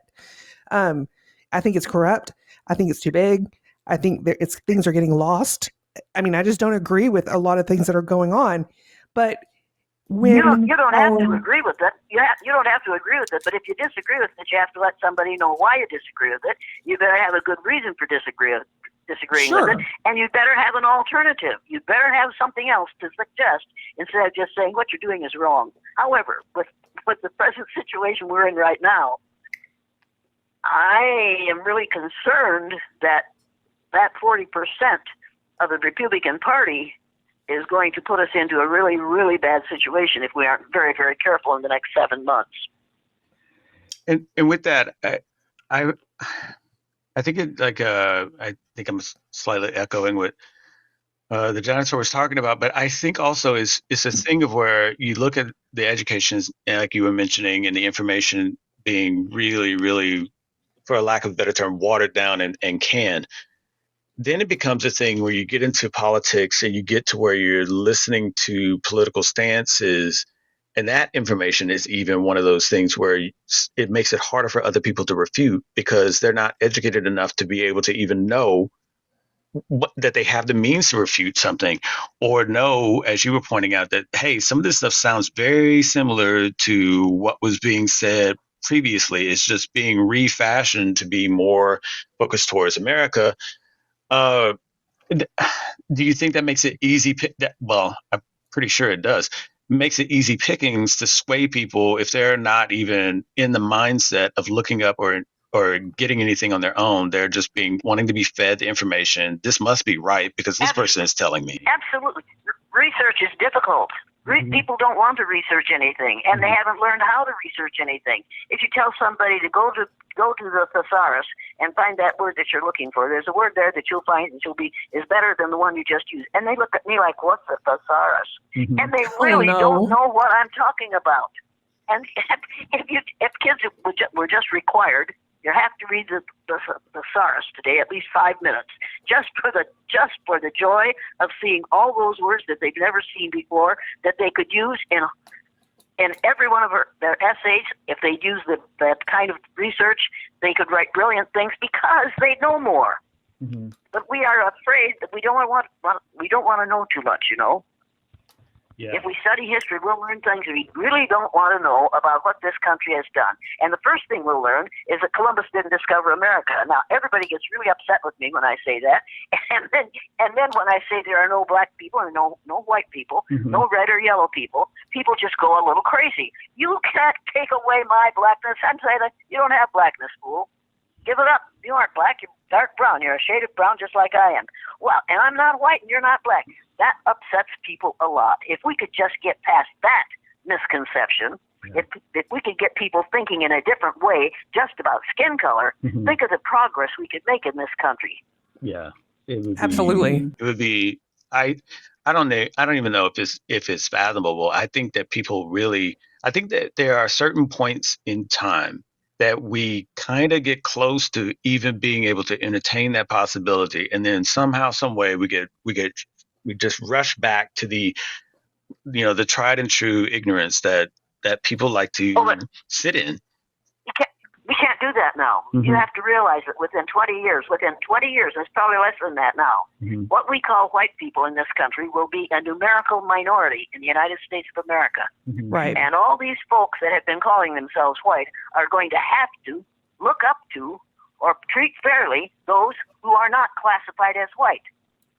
I think it's corrupt. I think it's too big. I think things are getting lost. I mean, I just don't agree with a lot of things that are going on. But when you don't have to agree with it. You don't have to agree with it. But if you disagree with it, you have to let somebody know why you disagree with it. You better have a good reason for disagreeing disagreeing with it, and you'd better have an alternative. You'd better have something else to suggest instead of just saying what you're doing is wrong. However, with the present situation we're in right now, I am really concerned that 40% of the Republican Party is going to put us into a really, really bad situation if we aren't very, very careful in the next 7 months. And with that, I think it I think I'm slightly echoing what the dinosaur was talking about, but I think also it's a thing of where you look at the education, like you were mentioning, and the information being really, really, for a lack of a better term, watered down and canned. Then it becomes a thing where you get into politics and you get to where you're listening to political stances, and that information is even one of those things where it makes it harder for other people to refute because they're not educated enough to be able to even know that they have the means to refute something, or know, as you were pointing out, that, hey, some of this stuff sounds very similar to what was being said previously. It's just being refashioned to be more focused towards America. Do you think that makes it easy? Well, I'm pretty sure it does. Makes it easy pickings to sway people if they're not even in the mindset of looking up or getting anything on their own. They're just wanting to be fed the information. This must be right because this person is telling me. Absolutely. Research is difficult. People don't want to research anything, and they haven't learned how to research anything. If you tell somebody to go to the thesaurus and find that word that you're looking for, there's a word there that you'll find is better than the one you just used. And they look at me like, what's a thesaurus? And they really don't know what I'm talking about. And if kids were just required, you have to read the thesaurus today at least 5 minutes, just for the joy of seeing all those words that they've never seen before, that they could use in every one of their essays. If they use that kind of research, they could write brilliant things because they know more. But we are afraid that we don't want to know too much, you know. Yeah. If we study history, we'll learn things we really don't want to know about what this country has done. And the first thing we'll learn is that Columbus didn't discover America. Now, everybody gets really upset with me when I say that. And then when I say there are no black people and no white people, no red or yellow people just go a little crazy. You can't take away my blackness. I'm saying that you don't have blackness, fool. Give it up. You aren't black. You're dark brown. You're a shade of brown just like I am. Well, and I'm not white and you're not black. That upsets people a lot. If we could just get past that misconception, if we could get people thinking in a different way just about skin color, think of the progress we could make in this country. Yeah, it would absolutely. It would be. I don't know. I don't even know if it's fathomable. I think that people really. I think that there are certain points in time that we kind of get close to even being able to entertain that possibility, and then somehow, some way, we just rush back to the tried and true ignorance that people like to sit in. We can't do that now. You have to realize that within 20 years, it's probably less than that now, what we call white people in this country will be a numerical minority in the United States of America. Right. And all these folks that have been calling themselves white are going to have to look up to or treat fairly those who are not classified as white.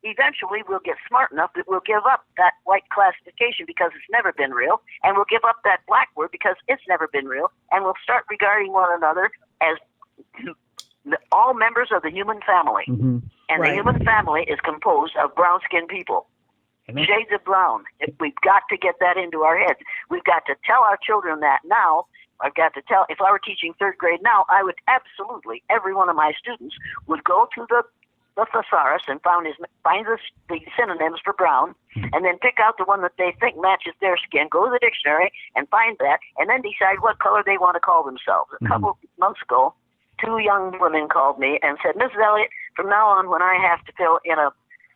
Eventually, we'll get smart enough that we'll give up that white classification because it's never been real, and we'll give up that black word because it's never been real, and we'll start regarding one another as all members of the human family. And the human family is composed of brown-skinned people, shades of brown. We've got to get that into our heads. We've got to tell our children that now. I've got to tell, if I were teaching third grade now, I would absolutely, every one of my students would go to the thesaurus and find the synonyms for brown, and then pick out the one that they think matches their skin, go to the dictionary and find that, and then decide what color they want to call themselves. A couple of months ago, 2 young women called me and said, Mrs. Elliott, from now on when I have to fill in a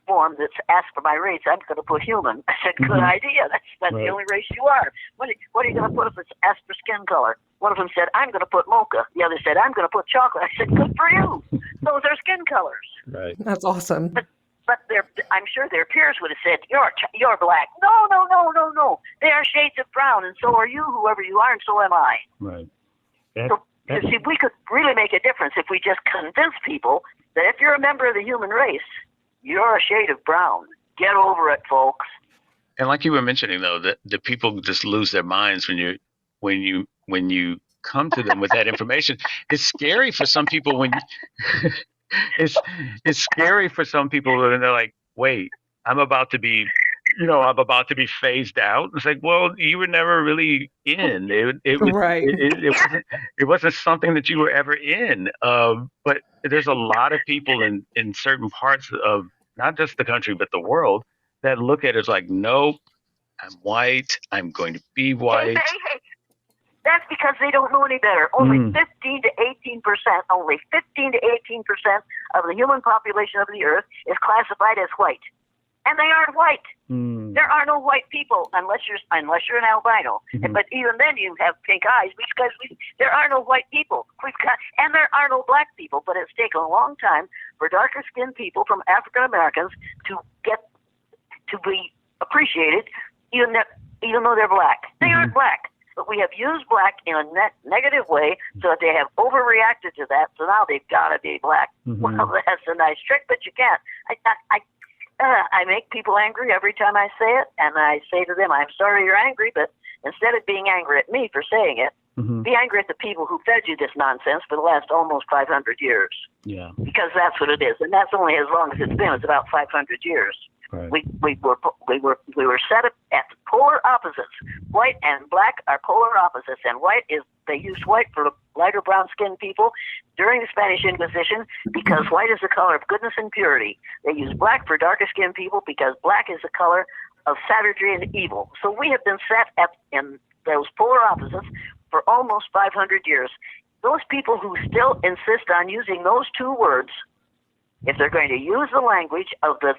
form that's asked for my race, I'm going to put human. I said, good idea. That's the only race you are. What are you going to put if it's asked for skin color? One of them said, I'm going to put mocha. The other said, I'm going to put chocolate. I said, good for you. Those are skin colors. Right. That's awesome. But I'm sure their peers would have said, you're black. No. They are shades of brown, and so are you, whoever you are, and so am I. Right. So You see, we could really make a difference if we just convince people that if you're a member of the human race, you're a shade of brown. Get over it, folks. And like you were mentioning, though, that the people just lose their minds when you come to them with that information. It's scary for some people it's scary for some people when they're like, wait, I'm about to be phased out. It's like, well, you were never really in. Right. It wasn't something that you were ever in. But there's a lot of people in certain parts of not just the country but the world that look at it as like, nope, I'm white. I'm going to be white. Hey. That's because they don't know any better. Only 15 to 18%, only 15 to 18% of the human population of the earth is classified as white. And they aren't white. There are no white people unless you're an albino. But even then you have pink eyes because there are no white people. And there are no black people. But it's taken a long time for darker skinned people from African Americans to be appreciated even though they're black. They aren't black. But we have used black in a negative way so that they have overreacted to that. So now they've got to be black. Well, that's a nice trick, but you can't. I make people angry every time I say it, and I say to them, I'm sorry you're angry, but instead of being angry at me for saying it, be angry at the people who fed you this nonsense for the last almost 500 years. Yeah. Because that's what it is, and that's only as long as it's been. It's about 500 years. Right. We were set up at polar opposites. White and black are polar opposites, and they used white for lighter brown skinned people during the Spanish Inquisition because white is the color of goodness and purity. They used black for darker skinned people because black is the color of savagery and evil. So we have been set up in those polar opposites for almost 500 years. Those people who still insist on using those two words, if they're going to use the language of the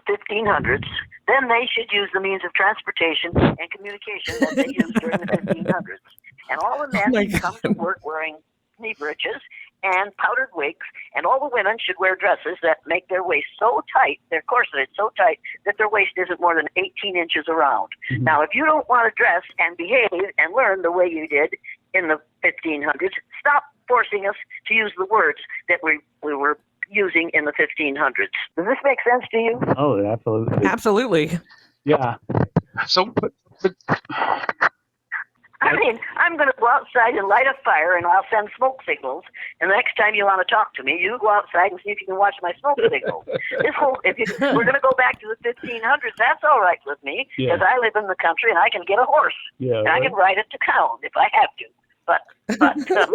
1500s, then they should use the means of transportation and communication that they used during the 1500s. And all the men should come to work wearing knee breeches and powdered wigs, and all the women should wear dresses that make their waist so tight, their corseted so tight, that their waist isn't more than 18 inches around. Now, if you don't want to dress and behave and learn the way you did in the 1500s, stop forcing us to use the words that we were using in the 1500s. Does this make sense to you? Oh, absolutely. Absolutely. Yeah. So, but I mean, I'm going to go outside and light a fire, and I'll send smoke signals. And the next time you want to talk to me, you go outside and see if you can watch my smoke signals. We're going to go back to the 1500s. That's all right with me, because I live in the country and I can get a horse, and I can ride it to town if I have to. But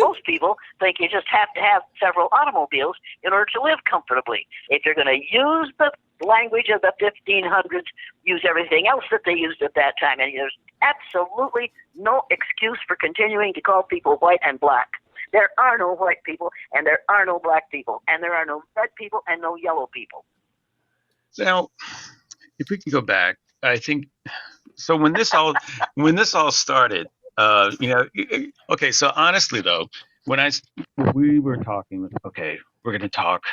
most people think you just have to have several automobiles in order to live comfortably. If you're going to use the language of the 1500s, use everything else that they used at that time. And there's absolutely no excuse for continuing to call people white and black. There are no white people, and there are no black people, and there are no red people and no yellow people. Now, if we can go back, I think so. When this all started. Okay, so honestly though, when we were talking, okay, we're going to talk,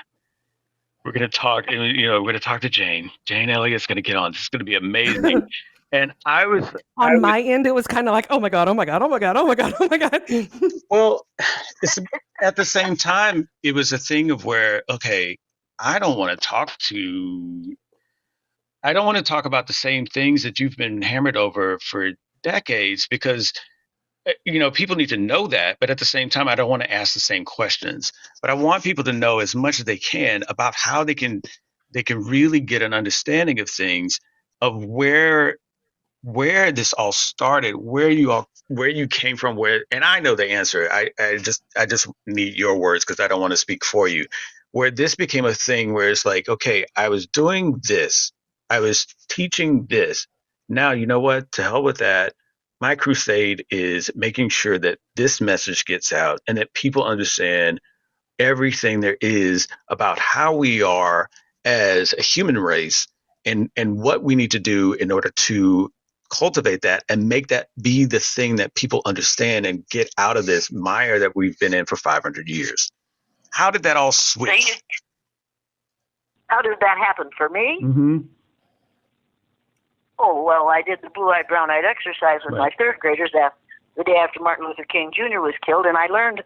and we're going to talk to Jane Elliott's going to get on. This is going to be amazing. And on my end, it was kind of like, oh my God. Well, at the same time, it was a thing of where, okay, I don't want to talk about the same things that you've been hammered over for decades, because people need to know that, but at the same time, I don't want to ask the same questions. But I want people to know as much as they can about how they can really get an understanding of things, of where this all started, where you came from, and I know the answer. I just need your words because I don't want to speak for you. Where this became a thing where it's like, okay, I was doing this, I was teaching this. Now, you know what? To hell with that. My crusade is making sure that this message gets out and that people understand everything there is about how we are as a human race and what we need to do in order to cultivate that and make that be the thing that people understand and get out of this mire that we've been in for 500 years. How did that all switch? How did that happen for me? Mm-hmm. Oh, well, I did the blue-eyed, brown-eyed exercise with my third graders the day after Martin Luther King Jr. was killed, and I learned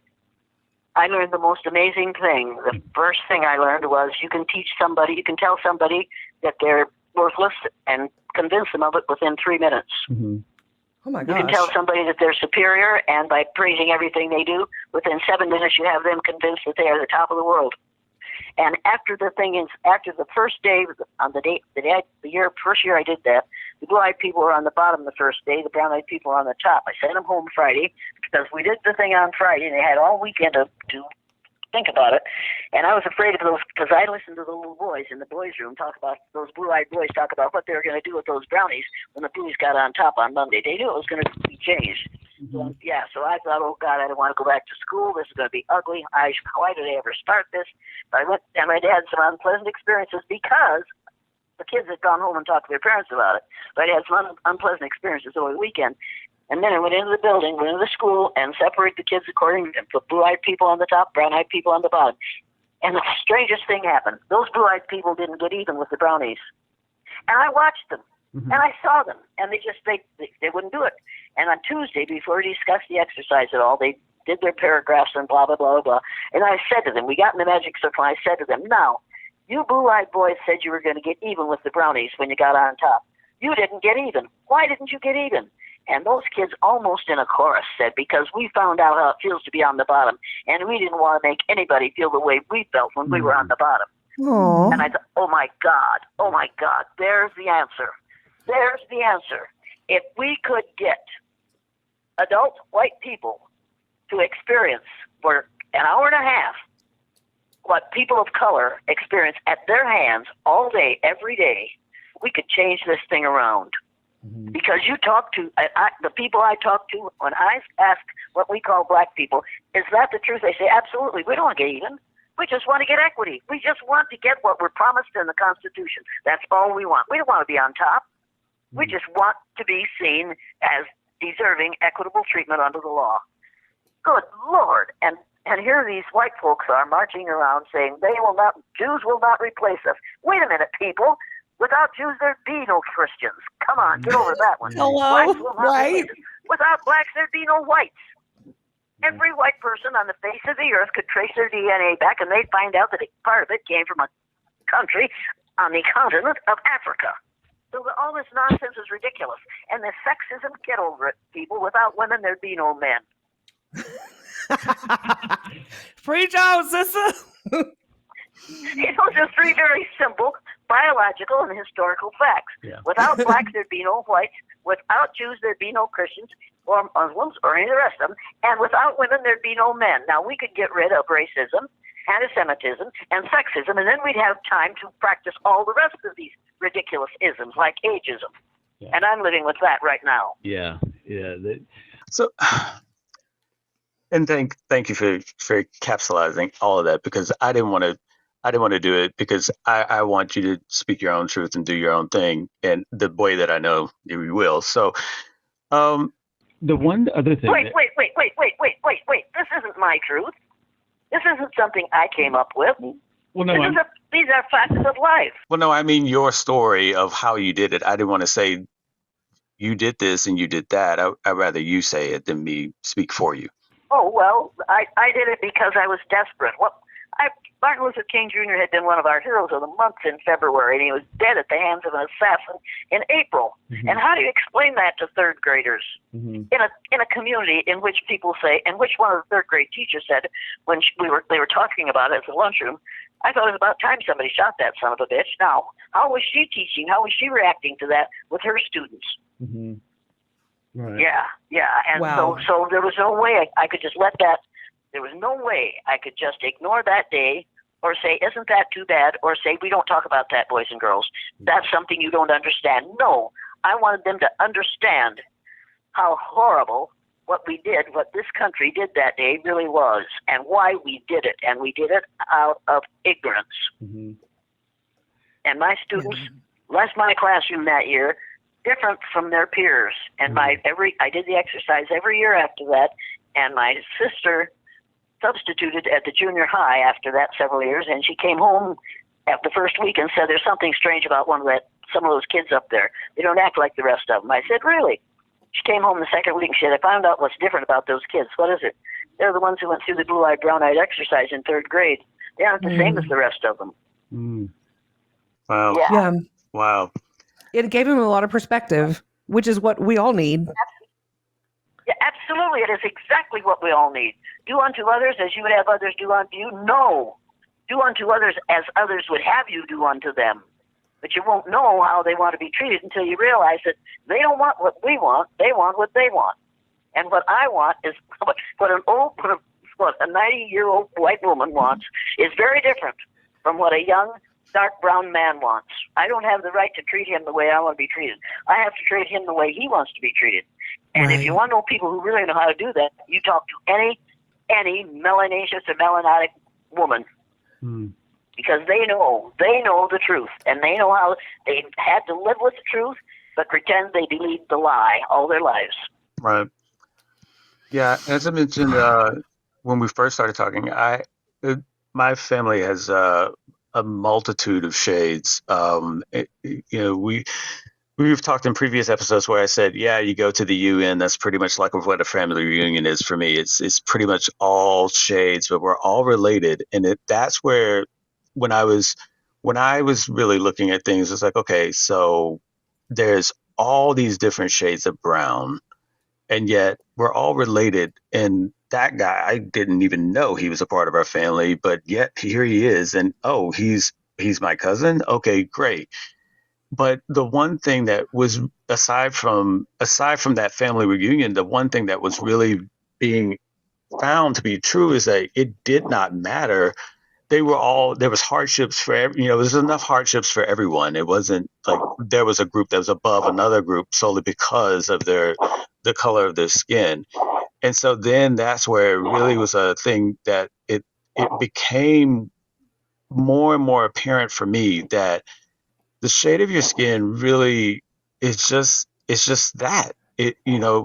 I learned the most amazing thing. The first thing I learned was you can tell somebody that they're worthless and convince them of it within 3 minutes. Mm-hmm. Oh my You gosh. can tell somebody that they're superior, and by praising everything they do, within 7 minutes you have them convinced that they are the top of the world. And after the first day, on first year I did that, the blue-eyed people were on the bottom the first day, the brown-eyed people were on the top. I sent them home Friday because we did the thing on Friday, and they had all weekend to think about it. And I was afraid of those because I listened to the little boys in the boys' room those blue-eyed boys talk about what they were going to do with those brownies when the blues got on top on Monday. They knew it was going to be changed. Mm-hmm. So I thought, oh God, I don't want to go back to school. This is going to be ugly. Why did I ever start this? But I went, and my dad had some unpleasant experiences because the kids had gone home and talked to their parents about it. But I had some unpleasant experiences over the weekend. And then I went into the building, went into the school, and separated the kids according to put blue-eyed people on the top, brown-eyed people on the bottom. And the strangest thing happened. Those blue-eyed people didn't get even with the brownies. And I watched them. Mm-hmm. And I saw them, and they wouldn't do it. And on Tuesday, before we discussed the exercise at all, they did their paragraphs and blah, blah, blah, blah. And I said to them, we got in the magic circle, and I said to them, now, you blue-eyed boys said you were going to get even with the brownies when you got on top. You didn't get even. Why didn't you get even? And those kids almost in a chorus said, because we found out how it feels to be on the bottom, and we didn't want to make anybody feel the way we felt when we were on the bottom. Aww. And I thought, oh my God, there's the answer. There's the answer. If we could get adult white people to experience for an hour and a half what people of color experience at their hands all day, every day, we could change this thing around. Mm-hmm. Because you talk to the people I talk to, when I ask what we call black people, is that the truth? They say, absolutely, we don't want to get even. We just want to get equity. We just want to get what we're promised in the Constitution. That's all we want. We don't want to be on top. We just want to be seen as deserving equitable treatment under the law. Good Lord. And here these white folks are marching around saying Jews will not replace us. Wait a minute, people. Without Jews, there'd be no Christians. Come on, get over that one. Hello, blacks will not right? replace us. Without blacks, there'd be no whites. Every white person on the face of the earth could trace their DNA back, and they'd find out that part of it came from a country on the continent of Africa. So all this nonsense is ridiculous. And the sexism, get over it, people. Without women, there'd be no men. Preach out, sister. Just three very simple biological and historical facts. Yeah. Without blacks, there'd be no whites. Without Jews, there'd be no Christians or Muslims or any of the rest of them. And without women, there'd be no men. Now, we could get rid of racism, anti-Semitism, and sexism, and then we'd have time to practice all the rest of these ridiculous isms like ageism. Yeah. And I'm living with that right now. Yeah. So, and thank you for capsulizing all of that, because I didn't want to do it because I want you to speak your own truth and do your own thing, and the way that I know you will. So, the one other thing. Wait. This isn't my truth. This isn't something I came up with. Well, no, these are facts of life. Well, no, I mean your story of how you did it. I didn't want to say you did this and you did that. I'd rather you say it than me speak for you. Oh, well, I did it because I was desperate. Martin Luther King Jr. had been one of our heroes of the month in February, and he was dead at the hands of an assassin in April. Mm-hmm. And how do you explain that to third graders in a community in which people say, and which one of the third grade teachers said when they were talking about it at the lunchroom, I thought it was about time somebody shot that son of a bitch. Now, how was she teaching? How was she reacting to that with her students? Mm-hmm. Right. Yeah. And wow. so there was no way I could just let that. There was no way I could just ignore that day or say, isn't that too bad? Or say, we don't talk about that, boys and girls. That's something you don't understand. No, I wanted them to understand how horrible what we did, what this country did that day really was, and why we did it. And we did it out of ignorance. Mm-hmm. And my students left my classroom that year different from their peers. And I did the exercise every year after that, and my sister substituted at the junior high after that several years, and she came home after the first week and said, there's something strange about some of those kids up there. They don't act like the rest of them. I said, really? She came home the second week and said, I found out what's different about those kids. What is it? They're the ones who went through the blue-eyed, brown-eyed exercise in 3rd grade. They aren't the same as the rest of them. Wow. Yeah. Wow. It gave him a lot of perspective, which is what we all need. Yeah, absolutely. It is exactly what we all need. Do unto others as you would have others do unto you. No. Do unto others as others would have you do unto them. But you won't know how they want to be treated until you realize that they don't want what we want. They want what they want. And what I want is what a 90-year-old white woman wants is very different from what a young, dark brown man wants. I don't have the right to treat him the way I want to be treated. I have to treat him the way he wants to be treated. And if you want to know people who really know how to do that, you talk to any melanaceous or melanotic woman. Because they know the truth, and they know how they had to live with the truth, but pretend they believed the lie all their lives. Right. Yeah, as I mentioned when we first started talking, my family has a multitude of shades. We've talked in previous episodes where I said, yeah, you go to the UN, that's pretty much like what a family reunion is for me. It's pretty much all shades, but we're all related, and that's where when I was really looking at things, it's like, okay, so there's all these different shades of brown, and yet we're all related. And that guy, I didn't even know he was a part of our family, but yet here he is, and oh, he's my cousin. Okay, great. But the one thing that was aside from that family reunion, the one thing that was really being found to be true is that it did not matter. There was hardships for there's enough hardships for everyone. It wasn't like there was a group that was above another group solely because of the color of their skin. And so then that's where it really was a thing that it became more and more apparent for me that the shade of your skin really it's just that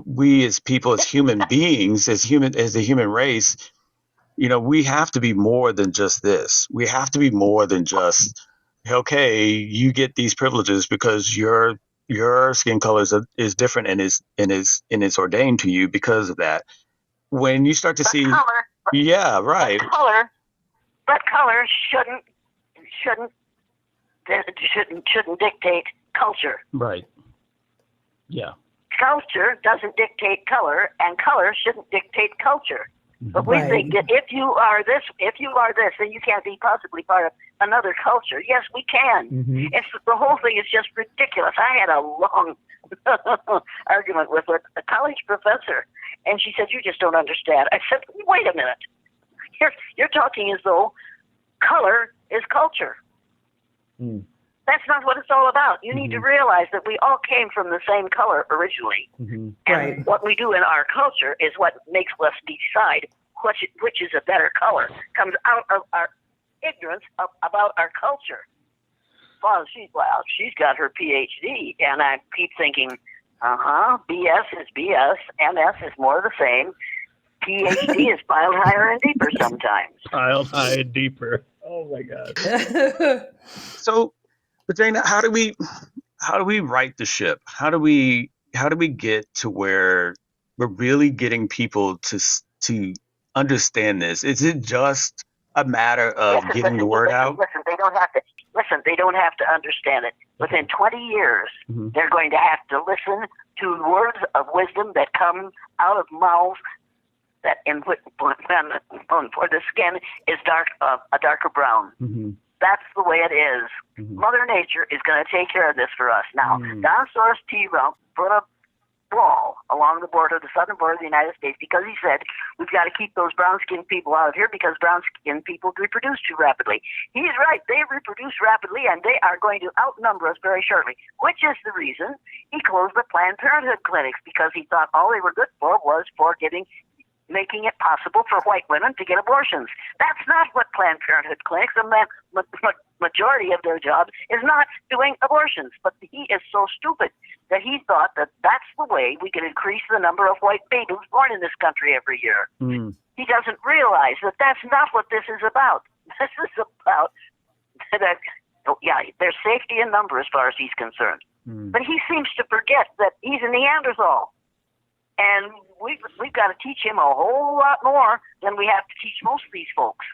we as people, as human beings, as the human race, we have to be more than just this. We have to be more than just, okay, you get these privileges because your skin color is different and is ordained to you because of that. When you start to see color, yeah, right. But color shouldn't dictate culture. Right. Yeah. Culture doesn't dictate color, and color shouldn't dictate culture. But we think that if you are this, then you can't be possibly part of another culture. Yes, we can. The whole thing is just ridiculous. I had a long argument with a college professor, and she said, "You just don't understand." I said, "Wait a minute. You're talking as though color is culture. That's not what it's all about. You need to realize that we all came from the same color originally. And what we do in our culture is what makes us decide which is a better color. Comes out of our ignorance about our culture. Well, she's got her PhD, and I keep thinking, BS is BS, MS is more of the same. PhD is piled higher and deeper sometimes. Piled high and deeper. Oh my God. So, but Jane, how do we right the ship? How do we get to where we're really getting people to understand this? Is it just a matter of getting the word out? Listen, they don't have to understand it. Within 20 years, they're going to have to listen to words of wisdom that come out of mouths that for the skin is a darker brown. That's the way it is. Mother Nature is going to take care of this for us. Now, Dinosaur T-Rump put a wall along the southern border of the United States, because he said we've got to keep those brown-skinned people out of here because brown-skinned people reproduce too rapidly. He's right. They reproduce rapidly, and they are going to outnumber us very shortly, which is the reason he closed the Planned Parenthood clinics, because he thought all they were good for was for making it possible for white women to get abortions. That's not what Planned Parenthood clinics, the majority of their job is not doing abortions. But he is so stupid that he thought that that's the way we can increase the number of white babies born in this country every year. He doesn't realize that that's not what this is about. This is about that. There's safety in number as far as he's concerned. But he seems to forget that he's a Neanderthal. And we've got to teach him a whole lot more than we have to teach most of these folks.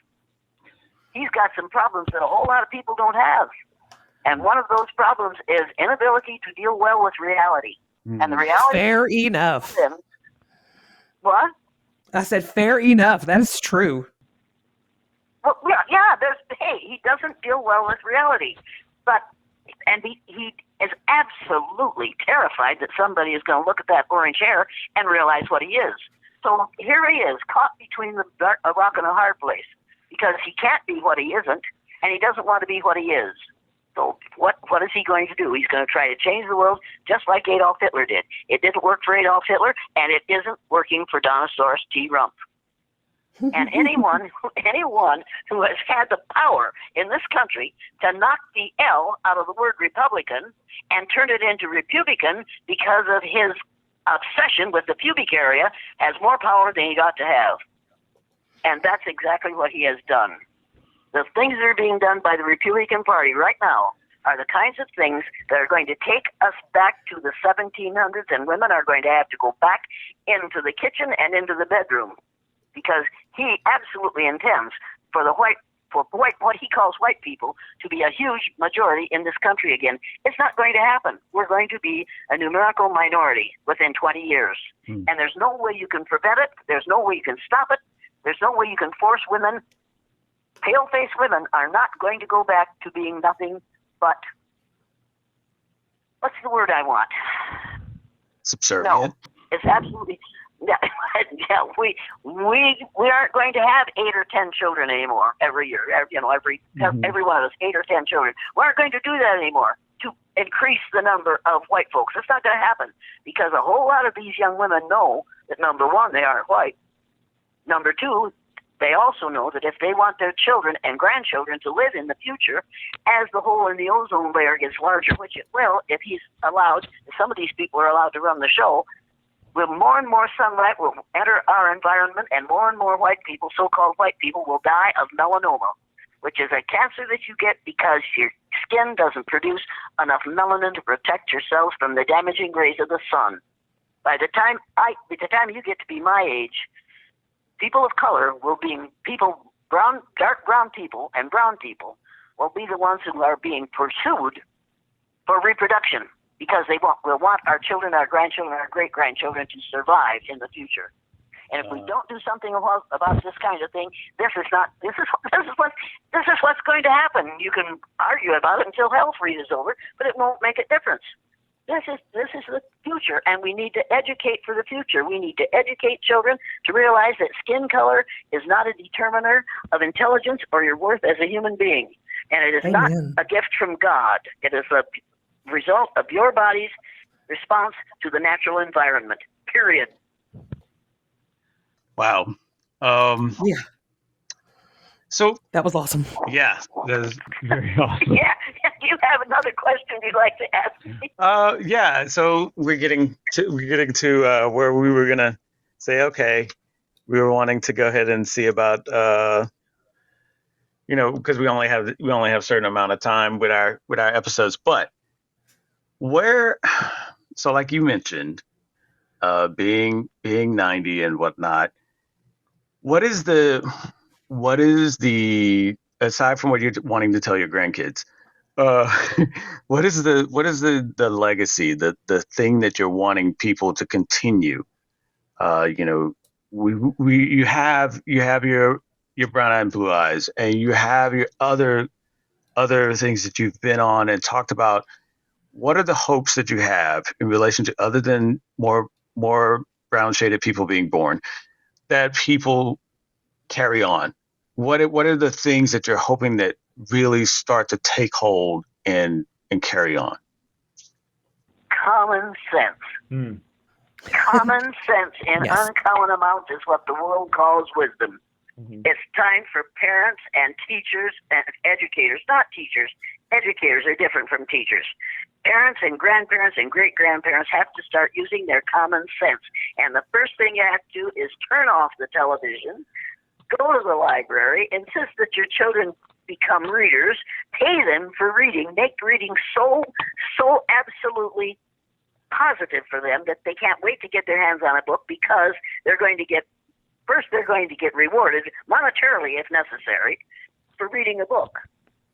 He's got some problems that a whole lot of people don't have. And one of those problems is inability to deal well with reality. And the reality... Fair enough. What? I said fair enough. That's true. Well, yeah, he doesn't deal well with reality. And he is absolutely terrified that somebody is going to look at that orange hair and realize what he is. So here he is, caught between a rock and a hard place, because he can't be what he isn't, and he doesn't want to be what he is. So what is he going to do? He's going to try to change the world just like Adolf Hitler did. It didn't work for Adolf Hitler, and it isn't working for Dinosaur T. Rump. And anyone who has had the power in this country to knock the L out of the word Republican and turn it into Republican because of his obsession with the pubic area has more power than he ought to have. And that's exactly what he has done. The things that are being done by the Republican Party right now are the kinds of things that are going to take us back to the 1700s, and women are going to have to go back into the kitchen and into the bedroom, because he absolutely intends for what he calls white people to be a huge majority in this country again. It's not going to happen. We're going to be a numerical minority within 20 years. And there's no way you can prevent it. There's no way you can stop it. There's no way you can force women. Pale-faced women are not going to go back to being nothing but, what's the word I want? Subservient. No, it's absolutely... Yeah, we aren't going to have 8 or 10 children anymore every year. Every one of us, 8 or 10 children. We aren't going to do that anymore to increase the number of white folks. It's not going to happen, because a whole lot of these young women know that, number one, they aren't white. Number two, they also know that if they want their children and grandchildren to live in the future, as the hole in the ozone layer gets larger, which it will if he's allowed, if some of these people are allowed to run the show, more and more sunlight will enter our environment, and more white people, so-called white people, will die of melanoma, which is a cancer that you get because your skin doesn't produce enough melanin to protect your cells from the damaging rays of the sun. By the time you get to be my age, people of color will be dark brown people and brown people will be the ones who are being pursued for reproduction, because we'll want our children, our grandchildren, our great-grandchildren to survive in the future. And if we don't do something about this kind of thing, this is what's going to happen. You can argue about it until hell freezes over, but it won't make a difference. This is the future, and we need to educate for the future. We need to educate children to realize that skin color is not a determiner of intelligence or your worth as a human being. And it is not a gift from God. It is a result of your body's response to the natural environment, period. Wow. Yeah. So that was awesome. Yeah, that was very awesome. Yeah. Do you have another question you'd like to ask me? Yeah. So we're getting to where we were gonna say, okay, we were wanting to go ahead and see about because we only have a certain amount of time with our episodes, but so like you mentioned, being 90 and whatnot, what is the aside from what you're wanting to tell your grandkids, what is the legacy, the thing that you're wanting people to continue? You have your brown eye and blue eyes, and you have your other things that you've been on and talked about. What are the hopes that you have in relation to, other than more brown shaded people being born, that people carry on? What are the things that you're hoping that really start to take hold and carry on? Common sense. Common sense in uncommon amounts is what the world calls wisdom. It's time for parents and teachers and educators, not teachers. Educators are different from teachers. Parents and grandparents and great-grandparents have to start using their common sense. And the first thing you have to do is turn off the television, go to the library, insist that your children become readers, pay them for reading, make reading so absolutely positive for them that they can't wait to get their hands on a book because they're going to get rewarded monetarily if necessary for reading a book.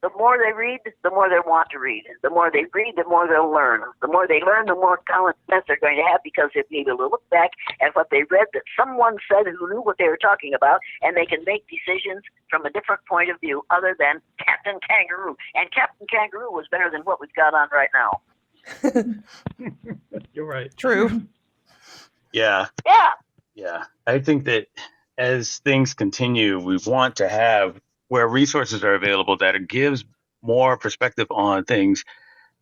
The more they read, the more they want to read. The more they read, the more they'll learn. The more they learn, the more common sense they're going to have because they'll be able to look back at what they read that someone said who knew what they were talking about, and they can make decisions from a different point of view other than Captain Kangaroo. And Captain Kangaroo was better than what we've got on right now. You're right. True. Yeah. Yeah. Yeah. I think that as things continue, we want to have where resources are available that it gives more perspective on things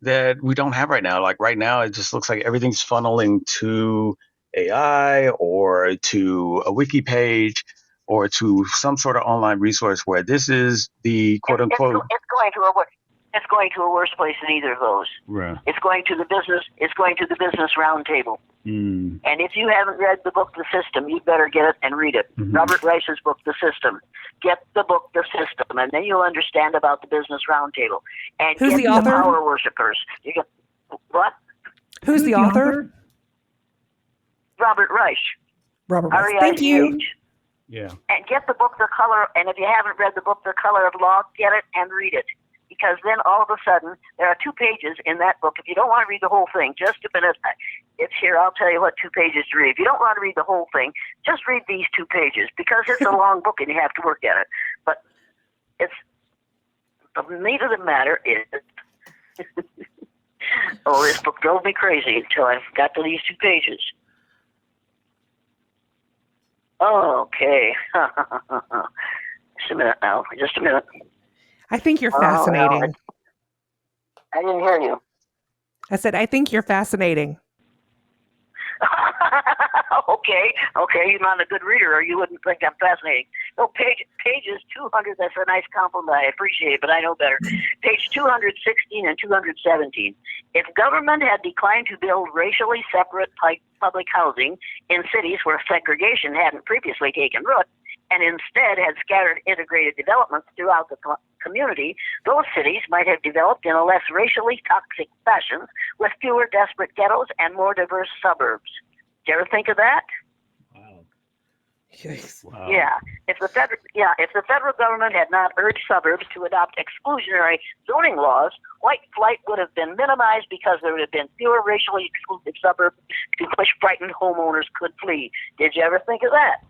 that we don't have right now. Like right now, it just looks like everything's funneling to AI or to a wiki page or to some sort of online resource where this is the quote unquote. It's going to a worse place than either of those. Right. It's going to the business roundtable. Mm. And if you haven't read the book The System, you better get it and read it. Mm-hmm. Robert Reich's book The System. Get the book The System, and then you'll understand about the business roundtable. And who's get the author? Power worshippers. You get what? Who's the author? Robert Reich. Robert Reich. Thank you. Yeah. And get the book The Color, and if you haven't read the book The Color of Law, get it and read it. Because then all of a sudden, there are 2 pages in that book. If you don't want to read the whole thing, just a minute, it's here. I'll tell you what 2 pages to read. If you don't want to read the whole thing, just read these 2 pages because it's a long book and you have to work at it. But it's the meat of the matter is, oh, this book drove me crazy until I got to these 2 pages. Okay. Just a minute now. Just a minute. I think you're fascinating. No, I didn't hear you. I said, I think you're fascinating. Okay, you're not a good reader or you wouldn't think I'm fascinating. No, pages 200, that's a nice compliment. I appreciate it, but I know better. Page 216 and 217. If government had declined to build racially separate public housing in cities where segregation hadn't previously taken root, and instead had scattered integrated developments throughout the community, those cities might have developed in a less racially toxic fashion with fewer desperate ghettos and more diverse suburbs. Did you ever think of that? Wow. Yikes. Wow. Yeah. If the federal government had not urged suburbs to adopt exclusionary zoning laws, white flight would have been minimized because there would have been fewer racially exclusive suburbs to which frightened homeowners could flee. Did you ever think of that?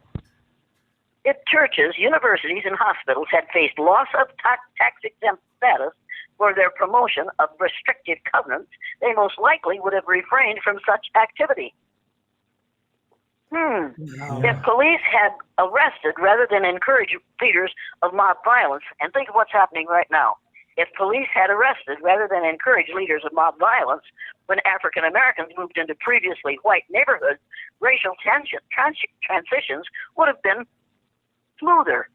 If churches, universities, and hospitals had faced loss of tax-exempt status for their promotion of restrictive covenants, they most likely would have refrained from such activity. Wow. If police had arrested rather than encouraged leaders of mob violence, and think of what's happening right now. If police had arrested rather than encouraged leaders of mob violence when African Americans moved into previously white neighborhoods, racial transitions would have been smoother.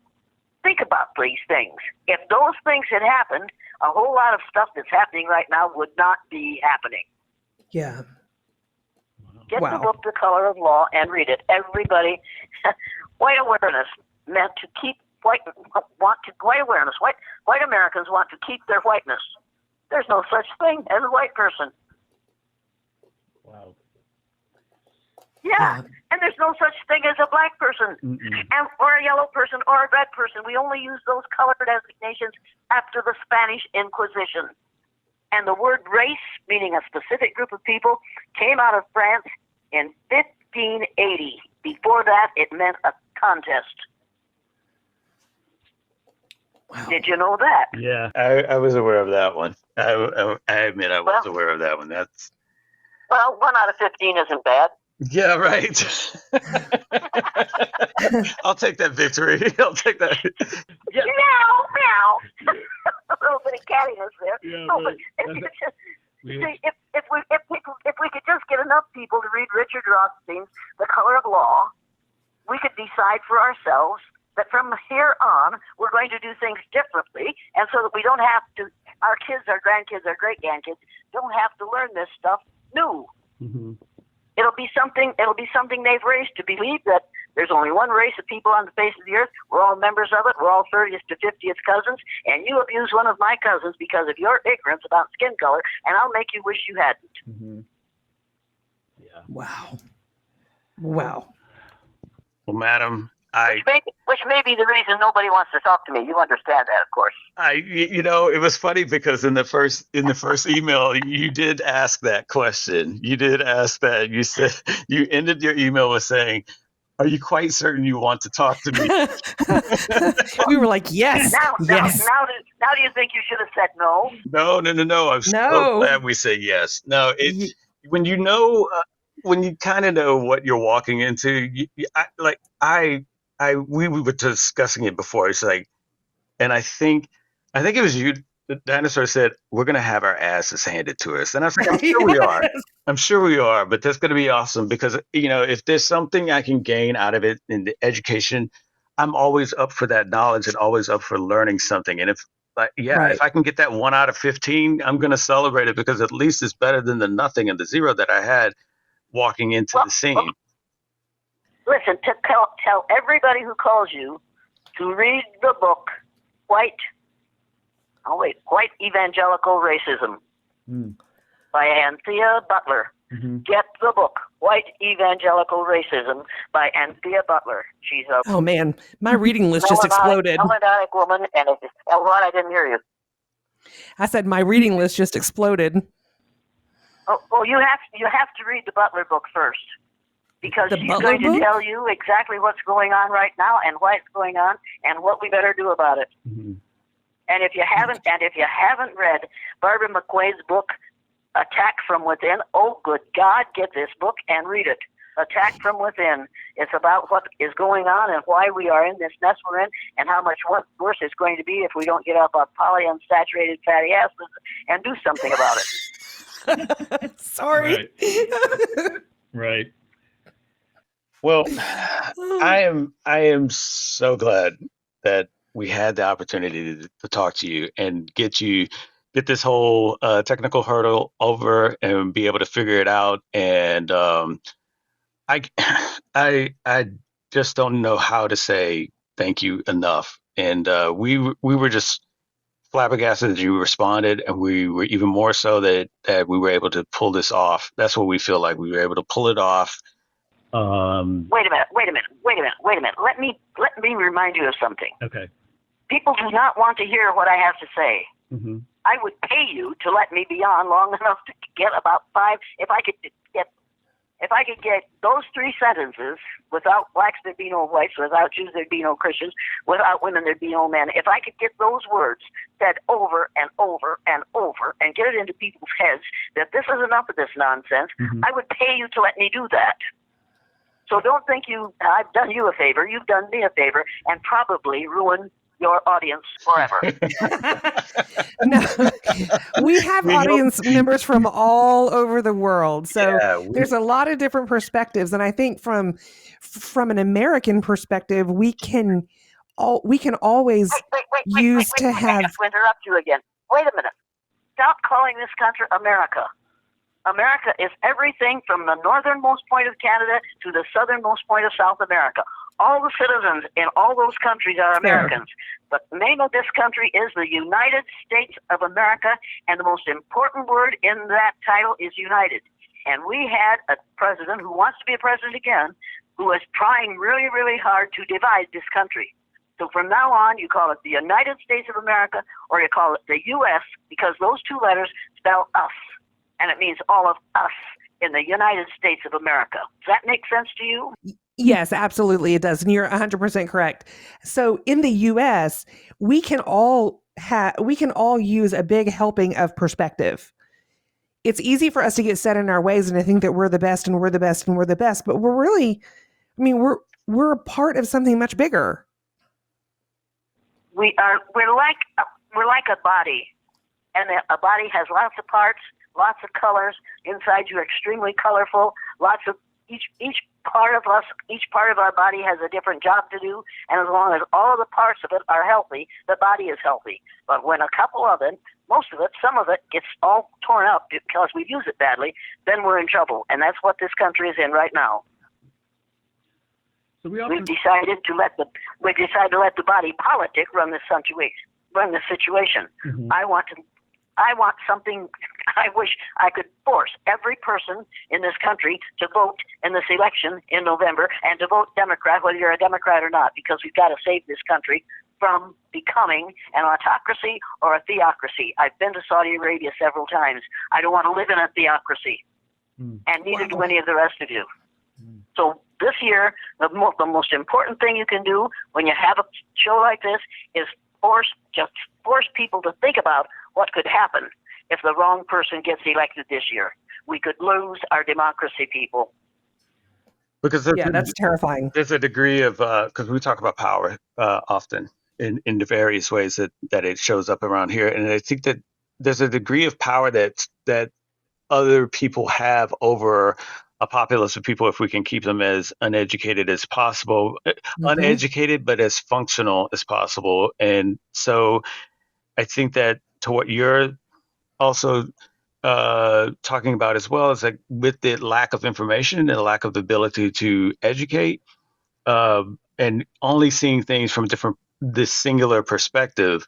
Think about these things. If those things had happened, a whole lot of stuff that's happening right now would not be happening. Yeah. Get the book, The Color of Law, and read it. Everybody, white awareness meant to keep white awareness. White Americans want to keep their whiteness. There's no such thing as a white person. Wow. Yeah. And there's no such thing as a black person, or a yellow person, or a red person. We only use those color designations after the Spanish Inquisition. And the word race, meaning a specific group of people, came out of France in 1580. Before that, it meant a contest. Wow. Did you know that? Yeah, I was aware of that one. I admit I was aware of that one. That's well, 1 out of 15 isn't bad. Yeah, right. I'll take that victory. I'll take that. Yeah. Meow. A little bit of cattiness there. Yeah, no, right. If we could just get enough people to read Richard Rothstein's The Color of Law, we could decide for ourselves that from here on we're going to do things differently, and so that we don't have to. Our kids, our grandkids, our great grandkids don't have to learn this stuff new. Mm-hmm. It'll be something they've raised to believe that there's only one race of people on the face of the earth. We're all members of it. We're all 30th to 50th cousins. And you abuse one of my cousins because of your ignorance about skin color, and I'll make you wish you hadn't. Mm-hmm. Wow. Wow. Well, madam, which may be the reason nobody wants to talk to me. You understand that, of course. It was funny because in the first email, you did ask that question. You did ask that. You said you ended your email with saying, "Are you quite certain you want to talk to me?" We were like, yes, yes. Now do you think you should have said no? No. I'm so glad we said yes. No, when you know, when you kind of know what you're walking into, we were discussing it before. It's like, and I think it was you. The dinosaur said, "We're going to have our asses handed to us," and I was like, "I'm sure we are. I'm sure we are." But that's going to be awesome because if there's something I can gain out of it in the education, I'm always up for that knowledge and always up for learning something. And if I can get that 1 out of 15, I'm going to celebrate it because at least it's better than the nothing and the 0 that I had walking into the scene. Listen, tell everybody who calls you to read the book, White Evangelical Racism by Anthea Butler. Mm-hmm. Get the book, White Evangelical Racism by Anthea Butler. She's a oh man, my reading list just exploded. Melodic woman, and what? I didn't hear you. I said my reading list just exploded. Oh, you have to read the Butler book first, because she's going to tell you exactly what's going on right now and why it's going on and what we better do about it. Mm-hmm. And if you haven't read Barbara McQuaid's book, Attack from Within, oh good God, get this book and read it. Attack from Within. It's about what is going on and why we are in this mess we're in, and how much worse it's going to be if we don't get off our polyunsaturated fatty acids and do something about it. Sorry. Right. Well, I am so glad that we had the opportunity to talk to you and get this whole technical hurdle over and be able to figure it out. And I just don't know how to say thank you enough. And we were just flabbergasted that you responded, and we were even more so that we were able to pull this off. That's what we feel like. We were able to pull it off. Wait a minute. Let me remind you of something. Okay. People do not want to hear what I have to say. Mm-hmm. I would pay you to let me be on long enough to get about 5. If I could get those 3 sentences, without blacks there'd be no whites, without Jews there'd be no Christians, without women there'd be no men. If I could get those words said over and over and over and get it into people's heads that this is enough of this nonsense, mm-hmm. I would pay you to let me do that. So don't think I've done you a favor. You've done me a favor and probably ruined your audience forever. No, we have audience members from all over the world, so there's a lot of different perspectives, and I think from an American perspective, we can always use to have. I have to interrupt you again. Wait a minute. Stop calling this country America. America is everything from the northernmost point of Canada to the southernmost point of South America. All the citizens in all those countries are Americans. But the name of this country is the United States of America, and the most important word in that title is united. And we had a president who wants to be a president again, who is trying really, really hard to divide this country. So from now on, you call it the United States of America, or you call it the U.S., because those 2 letters spell us. And it means all of us in the United States of America. Does that make sense to you? Yes, absolutely it does. And you're 100% correct. So in the US, we can all use a big helping of perspective. It's easy for us to get set in our ways and to think that we're the best and we're the best and we're the best, but we're really, we're a part of something much bigger. We're like a body, and a body has lots of parts, lots of colors. Inside you're extremely colorful. Lots of each part of us, each part of our body has a different job to do. And as long as all of the parts of it are healthy, the body is healthy. But when a couple of it, most of it, some of it gets all torn up because we use it badly, then we're in trouble. And that's what this country is in right now. So we've decided to let the body politic run the situation. Mm-hmm. I want something I wish I could force every person in this country to vote in this election in November and to vote Democrat, whether you're a Democrat or not, because we've got to save this country from becoming an autocracy or a theocracy. I've been to Saudi Arabia several times. I don't want to live in a theocracy, and neither do any of the rest of you. So this year, the most important thing you can do when you have a show like this is force people to think about what could happen if the wrong person gets elected this year. We could lose our democracy, people. Because that's terrifying. There's a degree of, because we talk about power often in the various ways that it shows up around here. And I think that there's a degree of power that other people have over a populace of people if we can keep them as uneducated as possible, uneducated, but as functional as possible. And so I think that to what you're also talking about as well is like with the lack of information and the lack of the ability to educate and only seeing things from this singular perspective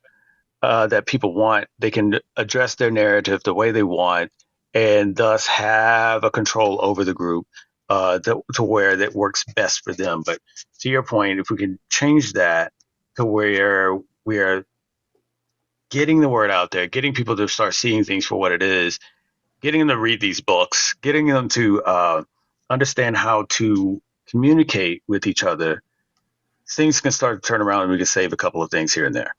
that people want, they can address their narrative the way they want and thus have a control over the group to where that works best for them. But to your point, if we can change that to where we are getting the word out there, getting people to start seeing things for what it is, getting them to read these books, getting them to understand how to communicate with each other, things can start to turn around and we can save a couple of things here and there.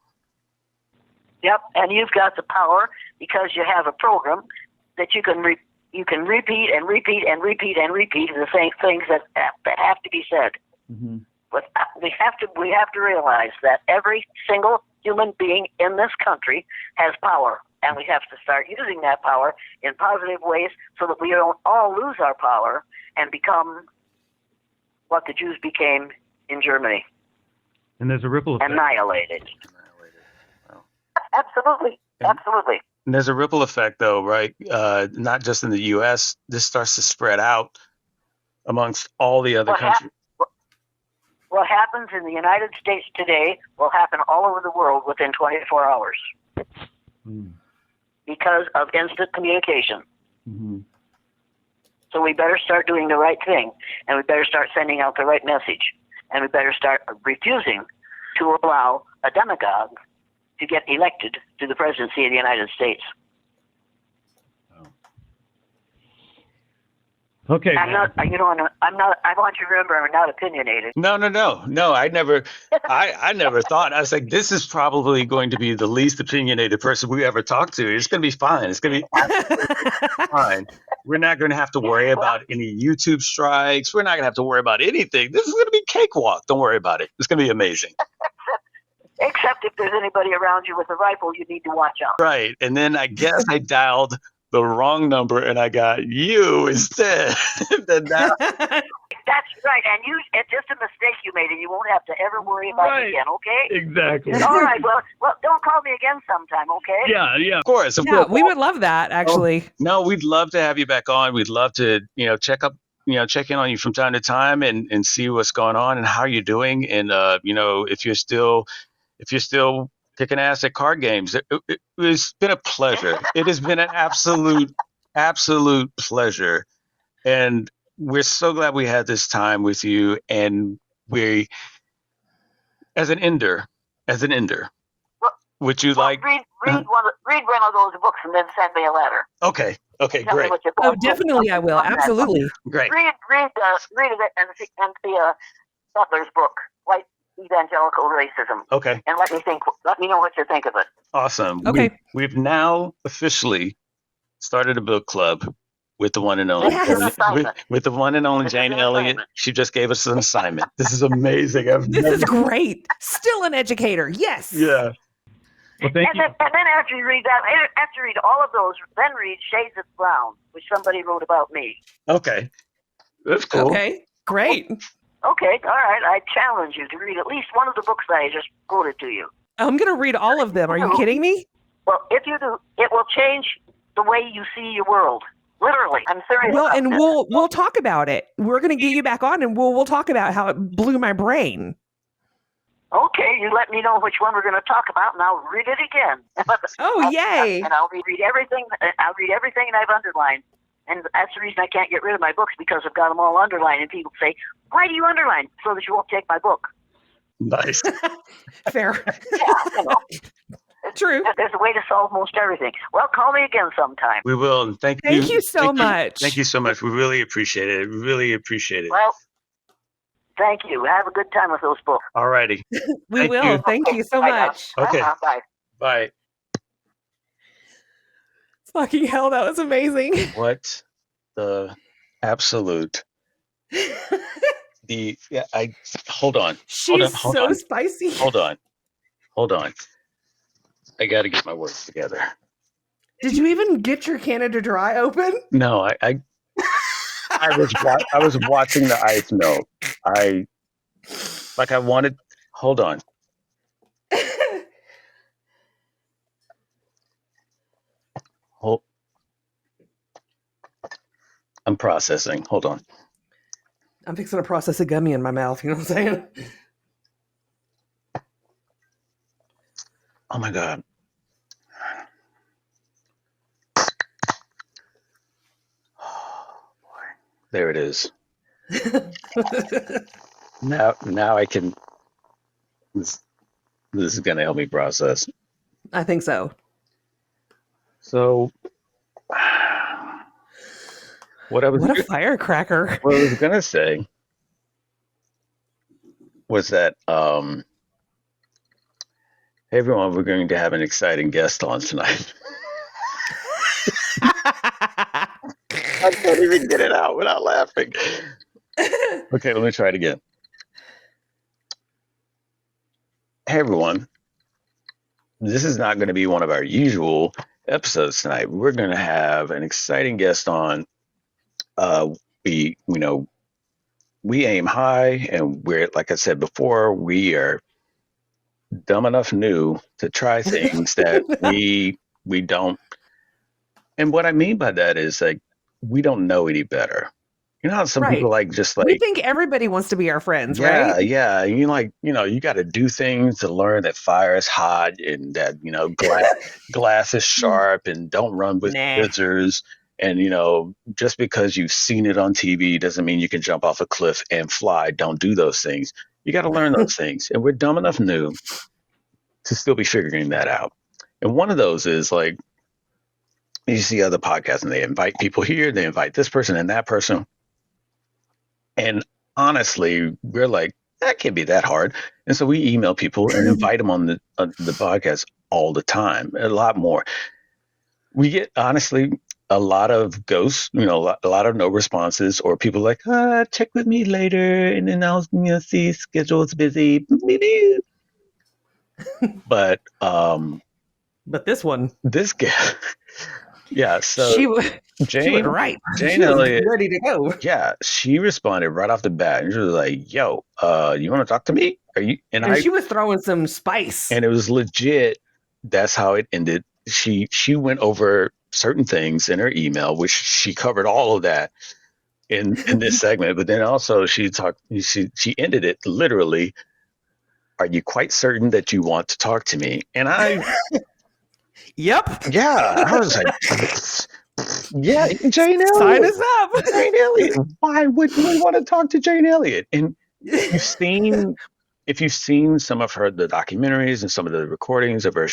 Yep, and you've got the power because you have a program that you can repeat and repeat and repeat and repeat the same things that have to be said. But we have to realize that every single human being in this country has power, and we have to start using that power in positive ways so that we don't all lose our power and become what the Jews became in Germany. And there's a ripple effect. Annihilated. Wow. Absolutely. Absolutely. And there's a ripple effect, though, right? Not just in the U.S. This starts to spread out amongst all the other countries. What happens in the United States today will happen all over the world within 24 hours because of instant communication. So we better start doing the right thing, and we better start sending out the right message, and we better start refusing to allow a demagogue to get elected to the presidency of the United States. Okay. I'm not. I want you to remember, I'm not opinionated. No. I never thought. I was like, this is probably going to be the least opinionated person we ever talked to. It's going to be fine. It's going to be fine. We're not going to have to worry about any YouTube strikes. We're not going to have to worry about anything. This is going to be cakewalk. Don't worry about it. It's going to be amazing. Except if there's anybody around you with a rifle, you need to watch out. Right. And then I guess I dialed the wrong number and I got you instead. That's right. And it's just a mistake you made, and you won't have to ever worry about it again, okay? Exactly. All right. Well, don't call me again sometime, okay? Yeah. Of course. We would love that, actually. No, we'd love to have you back on. We'd love to, check in on you from time to time and see what's going on and how you're doing. And, if you're still kicking ass at card games. It's been a pleasure. It has been an absolute pleasure. And we're so glad we had this time with you. And we, as an ender, would you like... Read one of those books and then send me a letter. Okay, great. Oh, definitely I will. Absolutely. Great. Read it and the Butler's book, White Evangelical Racism. Okay. And let me know what you think of it. Awesome. Okay. We've now officially started a book club with the one and only with the one and only Jane Elliott. She just gave us an assignment. This is amazing. This is great. Still an educator. Yes. Yeah. Well, thank you. And then after you read all of those, then read Shades of Brown, which somebody wrote about me. Okay. That's cool. Okay. Great. Okay, all right. I challenge you to read at least one of the books that I just quoted to you. I'm going to read all of them. Are you kidding me? Well, if you do, it will change the way you see your world. Literally, I'm serious. Well, and we'll talk about it. We're going to get you back on, and we'll talk about how it blew my brain. Okay, you let me know which one we're going to talk about, and I'll read it again. Oh, yay! And I'll read everything. I'll read everything I've underlined, and that's the reason I can't get rid of my books, because I've got them all underlined. And people say, "Why do you underline?" So that you won't take my book. Nice. Fair. Yeah, True. There's a way to solve most everything. Well, call me again sometime. We will. And thank you. Thank you so much. Thank you so much. We really appreciate it. Really appreciate it. Well, thank you. Have a good time with those books. All righty. We will. Thank you so much. Okay. Bye. Bye. Fucking hell, that was amazing. What the absolute? Hold on. She's so spicy. Hold on. I got to get my words together. Did you even get your Canada Dry open? No, I was watching the ice melt. I wanted. Hold on. I'm processing. Hold on. I'm fixing to process a gummy in my mouth. You know what I'm saying? Oh my God. Oh boy. There it is. Now I can. This is gonna help me process. I think so. So, what a firecracker! What I was gonna say was that, hey everyone, we're going to have an exciting guest on tonight. I can't even get it out without laughing. Okay, let me try it again. Hey everyone, this is not going to be one of our usual episodes tonight. We're going to have an exciting guest on. We aim high, and we're, like I said before, we are dumb enough new to try things that we don't. And what I mean by that is, like, we don't know any better. You know how some people we think everybody wants to be our friends, right? Right? Yeah. You you got to do things to learn that fire is hot and that, glass is sharp, and don't run with scissors. And, just because you've seen it on TV doesn't mean you can jump off a cliff and fly. Don't do those things. You got to learn those things. And we're dumb enough new to still be figuring that out. And one of those is, like, you see other podcasts and they invite people here, they invite this person and that person. And honestly, we're like, that can't be that hard. And so we email people and invite them on the podcast all the time, a lot more. We get, honestly, a lot of ghosts, a lot of no responses, or people like, check with me later, and then I'll see schedule's busy. But this guy, yeah. So Jane Elliott, ready to go. Yeah, she responded right off the bat, and she was like, "Yo, you want to talk to me? Are you?" And she was throwing some spice, and it was legit. That's how it ended. She went over certain things in her email, which she covered all of that in this segment. But then also she ended it literally. Are you quite certain that you want to talk to me? And I, yep, yeah, I was like, yeah, Jane Elliott, sign us up, Jane Elliott. Why would you want to talk to Jane Elliott? And if you've seen some of the documentaries and some of the recordings of her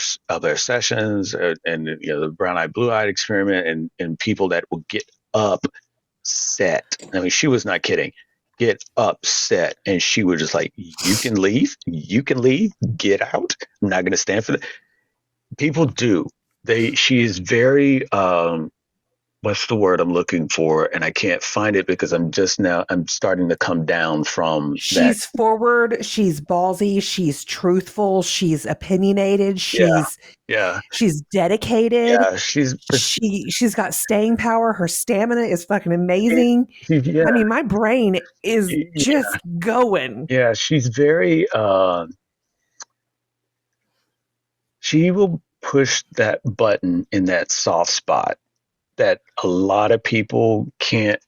sessions, and the brown eyed, blue eyed experiment, and people that will get upset. I mean, she was not kidding. Get upset, and she was just like, "You can leave. Get out. I'm not going to stand for that." People do. She is very. What's the word I'm looking for? And I can't find it because I'm starting to come down from she's that. Forward. She's ballsy. She's truthful. She's opinionated. She's dedicated. Yeah, she's got staying power. Her stamina is fucking amazing. Yeah. I mean, my brain is just going. Yeah, she's very, she will push that button in that soft spot that a lot of people can't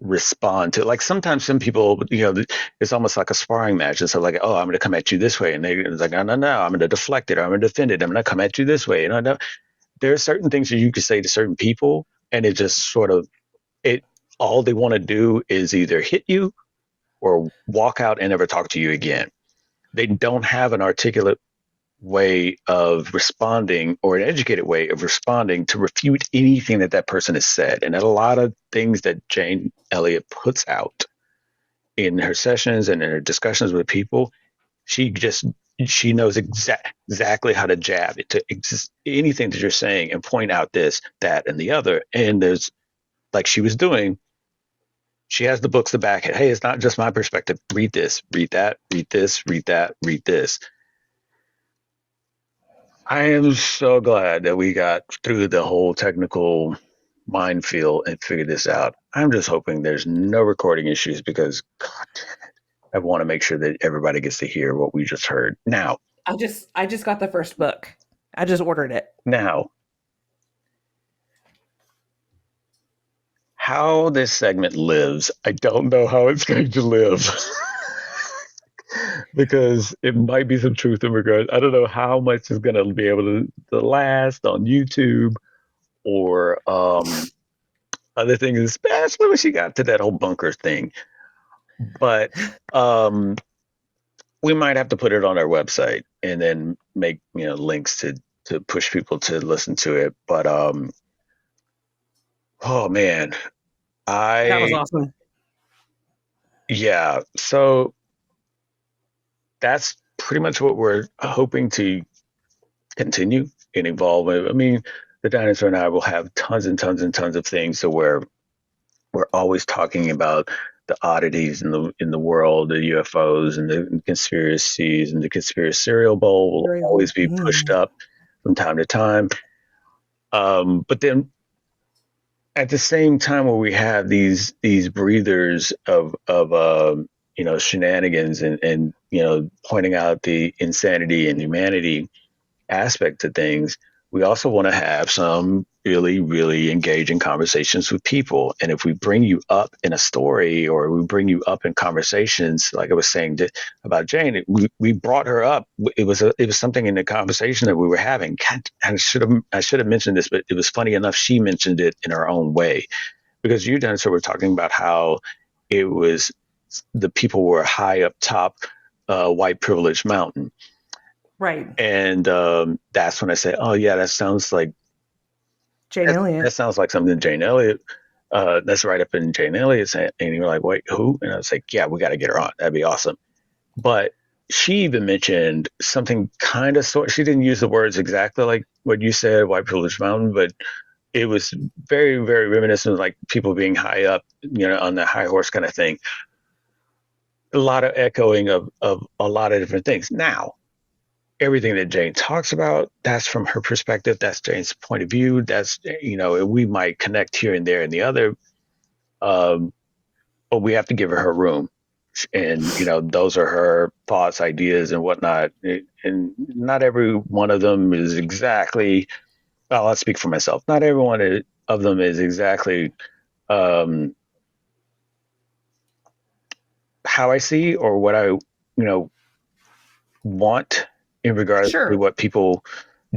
respond to. Like sometimes some people, it's almost like a sparring match. And so like, oh, I'm going to come at you this way. And it's like, no, no, no, I'm going to deflect it. Or I'm going to defend it. I'm going to come at you this way. And I know there are certain things that you could say to certain people, and it just sort of, all they want to do is either hit you or walk out and never talk to you again. They don't have an articulate way of responding or an educated way of responding to refute anything that person has said. And a lot of things that Jane Elliott puts out in her sessions and in her discussions with people, she knows exactly how to jab it to anything that you're saying and point out this, that, and the other. And there's, like she was doing, she has the books to back it. Hey, it's not just my perspective. Read this, read that, read this, read that, read this. I am so glad that we got through the whole technical minefield and figured this out. I'm just hoping there's no recording issues because, God damn it, I want to make sure that everybody gets to hear what we just heard. Now, I just got the first book. I just ordered it. Now, how this segment lives, I don't know how it's going to live. Because it might be some truth in regard. I don't know how much is going to be able to last on YouTube or other things, especially when she got to that whole bunker thing. But we might have to put it on our website and then make links to push people to listen to it. But oh man, that was awesome. Yeah, so that's pretty much what we're hoping to continue and evolve. I mean, the Dinosaur and I will have tons and tons and tons of things to where we're always talking about the oddities in the world, the UFOs and the conspiracies, and the conspiracy cereal bowl will always be pushed up from time to time. But then at the same time, where we have these breathers of shenanigans and pointing out the insanity and humanity aspect to things, we also want to have some really, really engaging conversations with people. And if we bring you up in a story or we bring you up in conversations, like I was saying about Jane, we brought her up. It was something in the conversation that we were having. I should have mentioned this, but it was funny enough. She mentioned it in her own way, because you, Dinosaur, were talking about how it was the people were high up top, white privilege mountain. Right. And that's when I said, oh, yeah, that sounds like Jane Elliott. That sounds like something Jane Elliott. That's right up in Jane Elliott's. And you're like, wait, who? And I was like, yeah, we got to get her on. That'd be awesome. But she even mentioned something kind of she didn't use the words exactly like what you said, white privilege mountain, but it was very, very reminiscent of like people being high up, on the high horse kind of thing. A lot of echoing of a lot of different things. Now, everything that Jane talks about, that's from her perspective. That's Jane's point of view. That's, we might connect here and there and the other. But we have to give her room. And, those are her thoughts, ideas, and whatnot. And not every one of them is exactly, well, I'll speak for myself. Not every one of them is exactly how I see or what I, want in regards to what people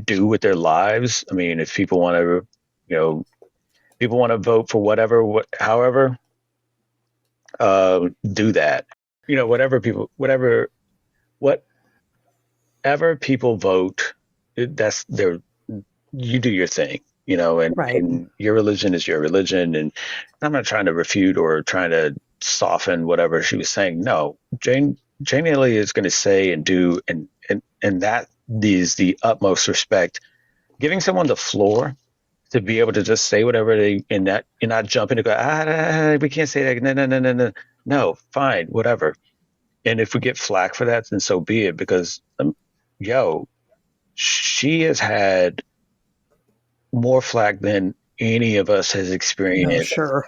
do with their lives. I mean, if people want to, people want to vote for however, do that. Whatever people vote, that's you do your thing, and your religion is your religion. And I'm not trying to refute or trying to soften whatever she was saying. No, Jane Elliott is going to say and do, and that is the utmost respect. Giving someone the floor to be able to just say whatever and not jump in and go, we can't say that. No, fine, whatever. And if we get flack for that, then so be it. Because, she has had more flack than any of us has experienced. No, sure.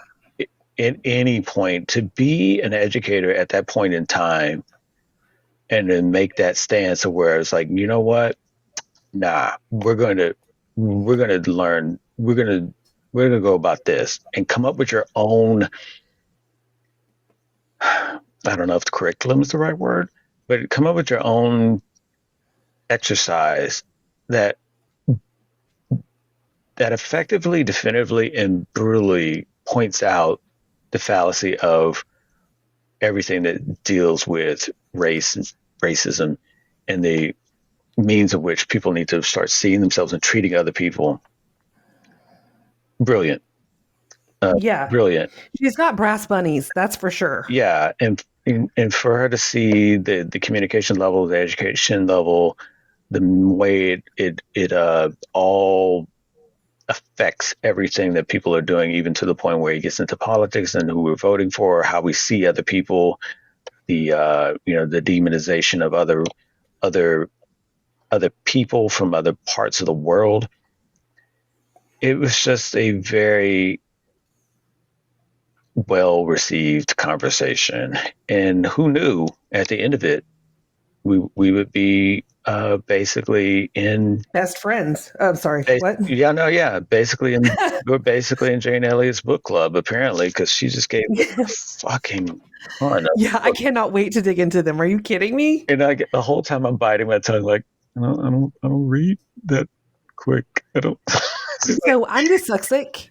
At any point, to be an educator at that point in time and then make that stance of where it's like, you know what? Nah, we're going to learn. We're going to go about this and come up with your own I don't know if the curriculum is the right word, but come up with your own exercise that effectively, definitively, and brutally points out the fallacy of everything that deals with racism, and the means of which people need to start seeing themselves and treating other people. Brilliant. Yeah. Brilliant. She's got brass bunnies, that's for sure. Yeah. And for her to see the communication level, the education level, the way it all affects everything that people are doing, even to the point where it gets into politics and who we're voting for, how we see other people, the the demonization of other people from other parts of the world. It was just a very well received conversation, and who knew at the end of it we would be basically in best friends. Sorry, what? Yeah, no, yeah, we're basically in Jane Elliott's book club apparently, because she just gave a fucking ton of Yeah, I cannot wait to dig into them. Are you kidding me? and I get the whole time I'm biting my tongue like I don't read that quick. I don't. So I'm dyslexic.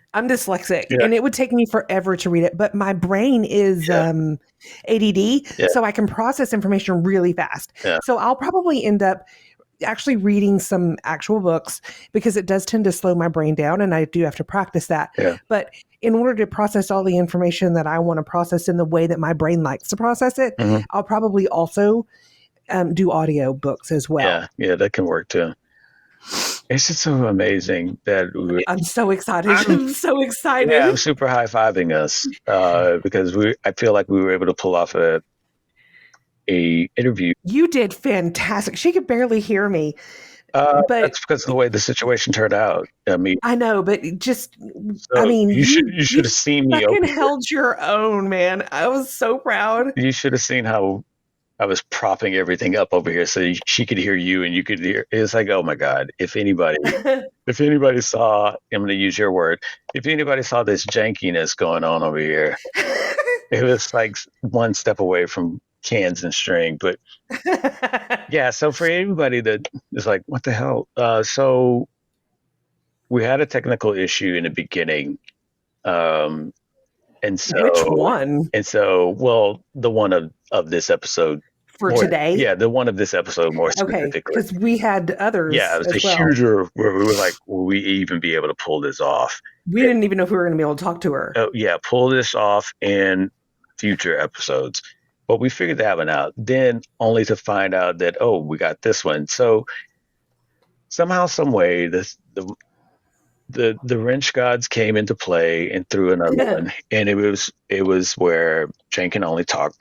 Yeah. And it would take me forever to read it. But my brain is ADD, so I can process information really fast. Yeah. So I'll probably end up actually reading some actual books, because it does tend to slow my brain down, and I do have to practice that. Yeah. But in order to process all the information that I want to process in the way that my brain likes to process it, I'll probably also do audio books as well. Yeah, that can work too. It's just so amazing that I'm so excited. I'm so excited. Yeah, I'm super high-fiving us because I feel like we were able to pull off a interview. You did fantastic. She could barely hear me. But that's because of the way the situation turned out. I mean, I know, but just, so you should have seen me. You held your own, man. I was so proud. You should have seen how I was propping everything up over here so she could hear you and you could hear. It's like, oh my God, if anybody saw, I'm going to use your word, if anybody saw this jankiness going on over here, it was like one step away from cans and string. But yeah, so for anybody that is like, what the hell? So we had a technical issue in the beginning. And so, which one? And so, well, the one of this episode for today. Yeah, the one of this episode more specifically. Okay, because we had others. Yeah, it was a huge where we were like, will we even be able to pull this off? We didn't even know if we were going to be able to talk to her. Oh yeah, pull this off in future episodes. But we figured that one out. Then only to find out that we got this one. So somehow, some way, the wrench gods came into play and threw another one, and it was where Jane can only talk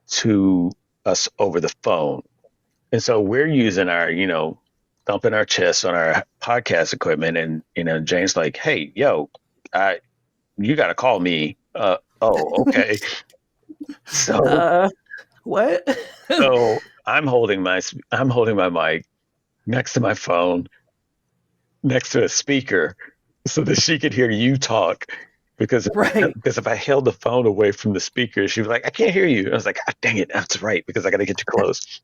to us over the phone, and so we're using our thumping our chests on our podcast equipment, and Jane's like, hey, yo, you gotta call me. Okay. So what? So I'm holding my mic next to my phone, next to a speaker, so that she could hear you talk. Because if I held the phone away from the speaker, she was like, I can't hear you. I was like, dang it, that's right, because I got to get you close.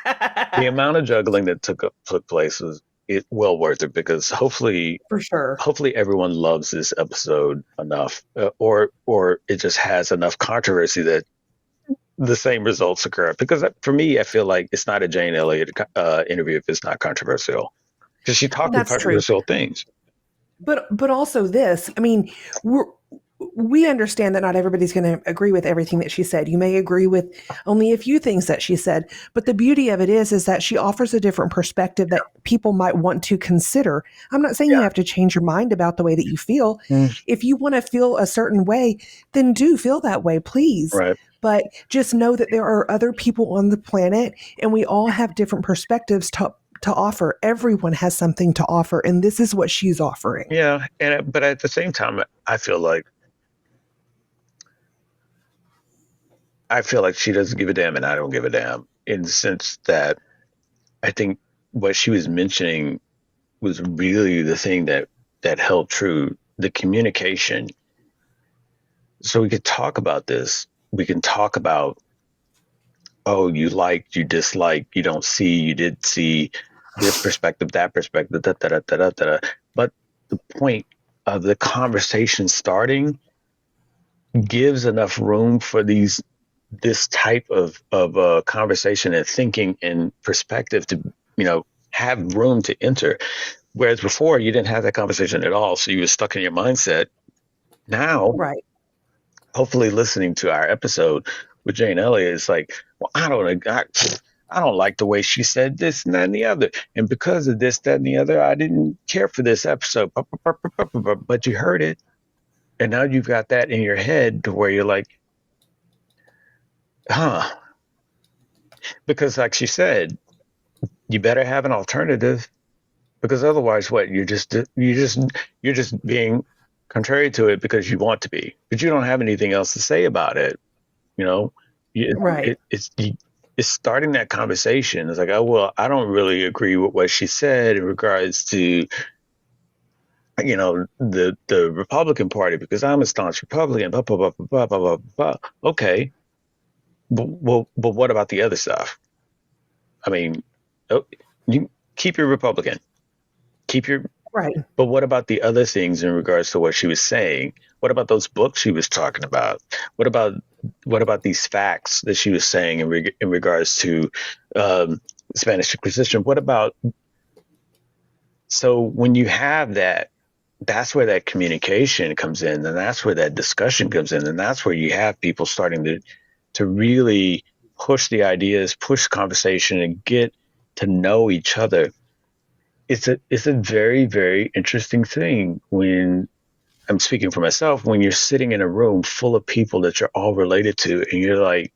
The amount of juggling that took place was well worth it, because hopefully everyone loves this episode enough, or it just has enough controversy that the same results occur. Because for me, I feel like it's not a Jane Elliott interview if it's not controversial, because she talked about controversial things. But also this, I mean, we understand that not everybody's going to agree with everything that she said. You may agree with only a few things that she said, but the beauty of it is that she offers a different perspective that people might want to consider. I'm not saying you have to change your mind about the way that you feel. If you want to feel a certain way, then do feel that way, please. Right. But just know that there are other people on the planet, and we all have different perspectives to offer. Everyone has something to offer, and this is what she's offering. Yeah, but at the same time, I feel like she doesn't give a damn, and I don't give a damn, in the sense that I think what she was mentioning was really the thing that held true, the communication. So we could talk about this we can talk about, oh, you liked, you disliked, you don't see, you did see this perspective, that perspective, da, da, da, da, da, da. But the point of the conversation starting gives enough room for this type of conversation and thinking and perspective to, have room to enter. Whereas before you didn't have that conversation at all, so you were stuck in your mindset. Now, Right. hopefully, listening to our episode with Jane Elliott is like, well, I don't like the way she said this and that and the other, and because of this, that, and the other, I didn't care for this episode. But you heard it, and now you've got that in your head to where you're like, huh? Because, like she said, you better have an alternative, because otherwise, what you're just being contrary to it because you want to be, but you don't have anything else to say about it. Right. It's starting that conversation. It's like, oh, well, I don't really agree with what she said in regards to, the Republican Party, because I'm a staunch Republican, blah, blah, blah, blah, blah, blah, blah. Okay. But what about the other stuff? I mean, you keep your Republican, right. But what about the other things in regards to what she was saying? What about those books she was talking about? What about these facts that she was saying in regards to Spanish Inquisition? What about? So when you have that, that's where that communication comes in, and that's where that discussion comes in, and that's where you have people starting to really push the ideas, push conversation, and get to know each other. It's a very, very interesting thing when I'm speaking for myself, when you're sitting in a room full of people that you're all related to, and you're like,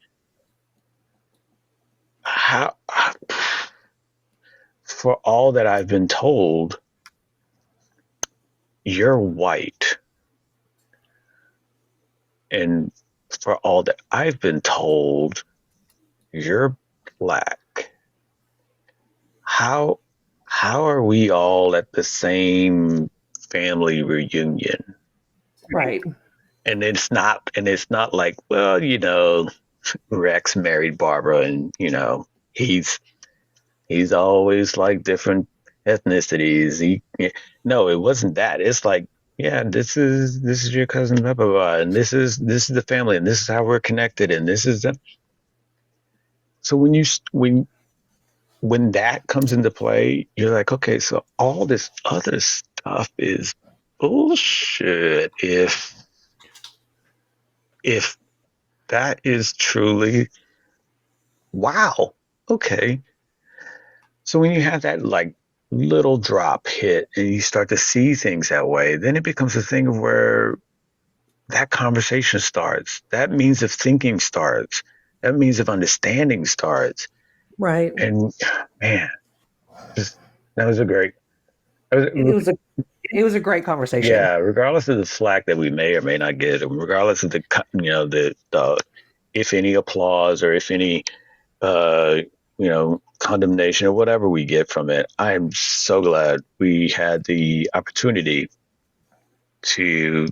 how, for all that I've been told, you're white. And for all that I've been told, you're black. How are we all at the same family reunion? Right. And it's not like, well, Rex married Barbara, and he's always like different ethnicities. No, it wasn't that. It's like, yeah, this is your cousin, blah blah blah, and this is the family, and this is how we're connected, and this is the. So when that comes into play, you're like, okay, so all this other stuff is bullshit. If that is truly, wow, okay. So when you have that like little drop hit and you start to see things that way, then it becomes a thing of where that conversation starts. That means of thinking starts. That means of understanding starts. Right. And man, that was a great. It was a great conversation. Yeah, regardless of the flack that we may or may not get, regardless of the if any applause or if any condemnation or whatever we get from it, I am so glad we had the opportunity to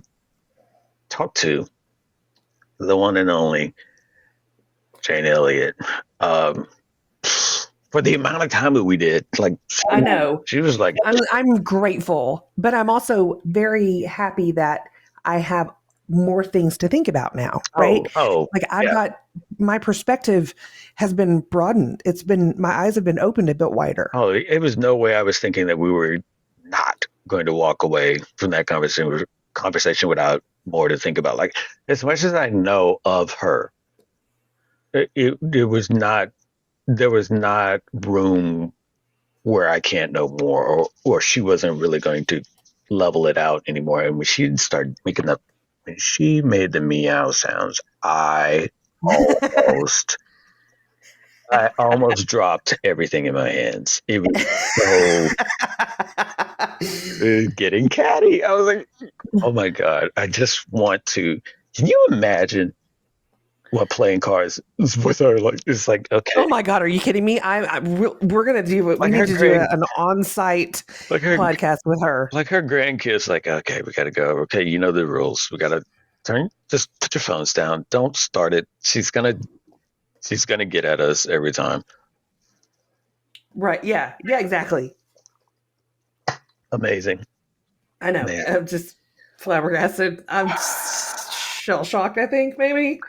talk to the one and only Jane Elliott. For the amount of time that we did, like, I know. She was like, I'm grateful, but I'm also very happy that I have more things to think about now, right? Like I've got, my perspective has been broadened. My eyes have been opened a bit wider. Oh, it was no way I was thinking that we were not going to walk away from that conversation without more to think about. Like, as much as I know of her, it was not, there was not room where I can't know more, or she wasn't really going to level it out anymore. And when she started making when she made the meow sounds, I almost dropped everything in my hands. It was so getting catty. I was like, oh my God, I just want to. Can you imagine what playing cards with her? Like, it's like, okay. Oh my God, are you kidding me? We're gonna do it. We need to do an on-site podcast with her. Like her grandkids, like, okay, we gotta go. Okay, you know the rules. We gotta just put your phones down. Don't start it. She's gonna get at us every time. Right. Yeah. Yeah, exactly. Amazing. I know. Man. I'm just flabbergasted. I'm shell shocked, I think, maybe.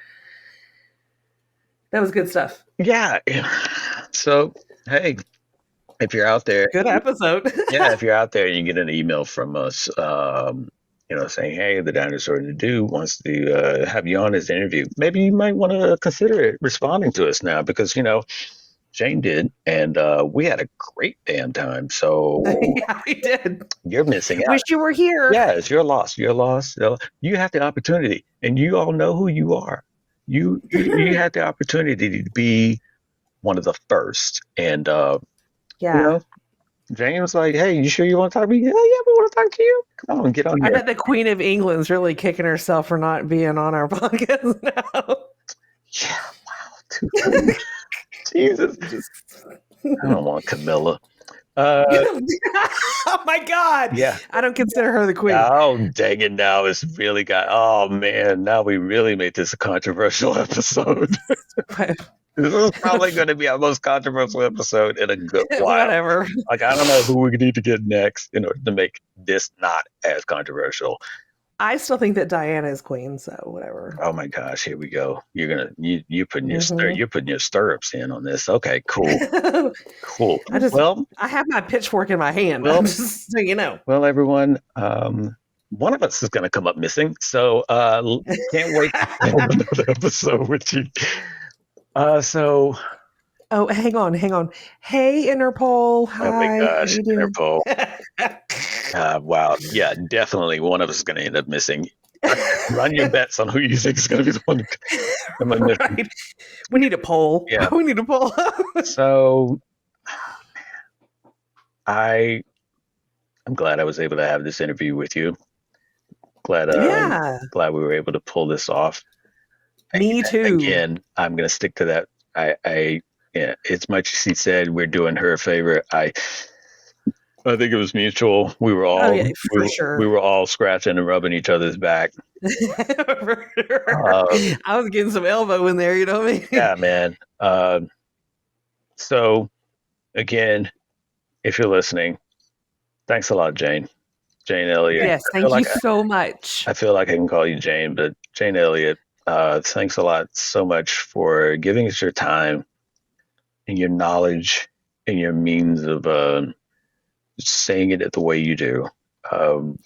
That was good stuff. Yeah. So, hey, if you're out there, good episode. Yeah, if you're out there and you get an email from us, saying, hey, the Dinosaur and the Dude wants to have you on his interview, maybe you might want to consider responding to us now because, Jane did, and we had a great damn time. So yeah, we did. You're missing out. Wish you were here. Yes, you're lost. You're lost. You have the opportunity, and you all know who you are. You had the opportunity to be one of the first, and Jane was like, "Hey, you sure you want to talk to me?" Yeah, we want to talk to you. Come on, get on here. I bet the Queen of England's really kicking herself for not being on our podcast now. Yeah, wow, Jesus. I don't want Camilla. Oh my God. Yeah. I don't consider her the queen. Oh, dang it. Now it's really oh man, now we really made this a controversial episode. This is probably going to be our most controversial episode in a good while. Whatever. Like, I don't know who we need to get next in order to make this not as controversial. I still think that Diana is queen, so whatever. Oh my gosh, here we go. You're putting your you're putting your stirrups in on this. Okay, cool. Cool. I have my pitchfork in my hand. Well, just so you know. Well, everyone, one of us is going to come up missing, so can't wait to film another episode with you. Oh, hang on. Hey, Interpol. Hi. Oh my gosh, Interpol. Wow. Yeah, definitely one of us is going to end up missing. Run your bets on who you think is going to be the one. Right. We need a poll. Yeah. We need a poll. So, I'm glad I was able to have this interview with you. Glad we were able to pull this off. Me too. Again, I'm going to stick to that. As much as she said we're doing her a favor, I think it was mutual. We were all we were all scratching and rubbing each other's back. For sure. I was getting some elbow in there, you know what I mean? Yeah, man. So again, if you're listening, thanks a lot, Jane. Jane Elliott. Yes, thank you so much. I feel like I can call you Jane, but Jane Elliott, thanks a lot so much for giving us your time and your knowledge and your means of saying it the way you do.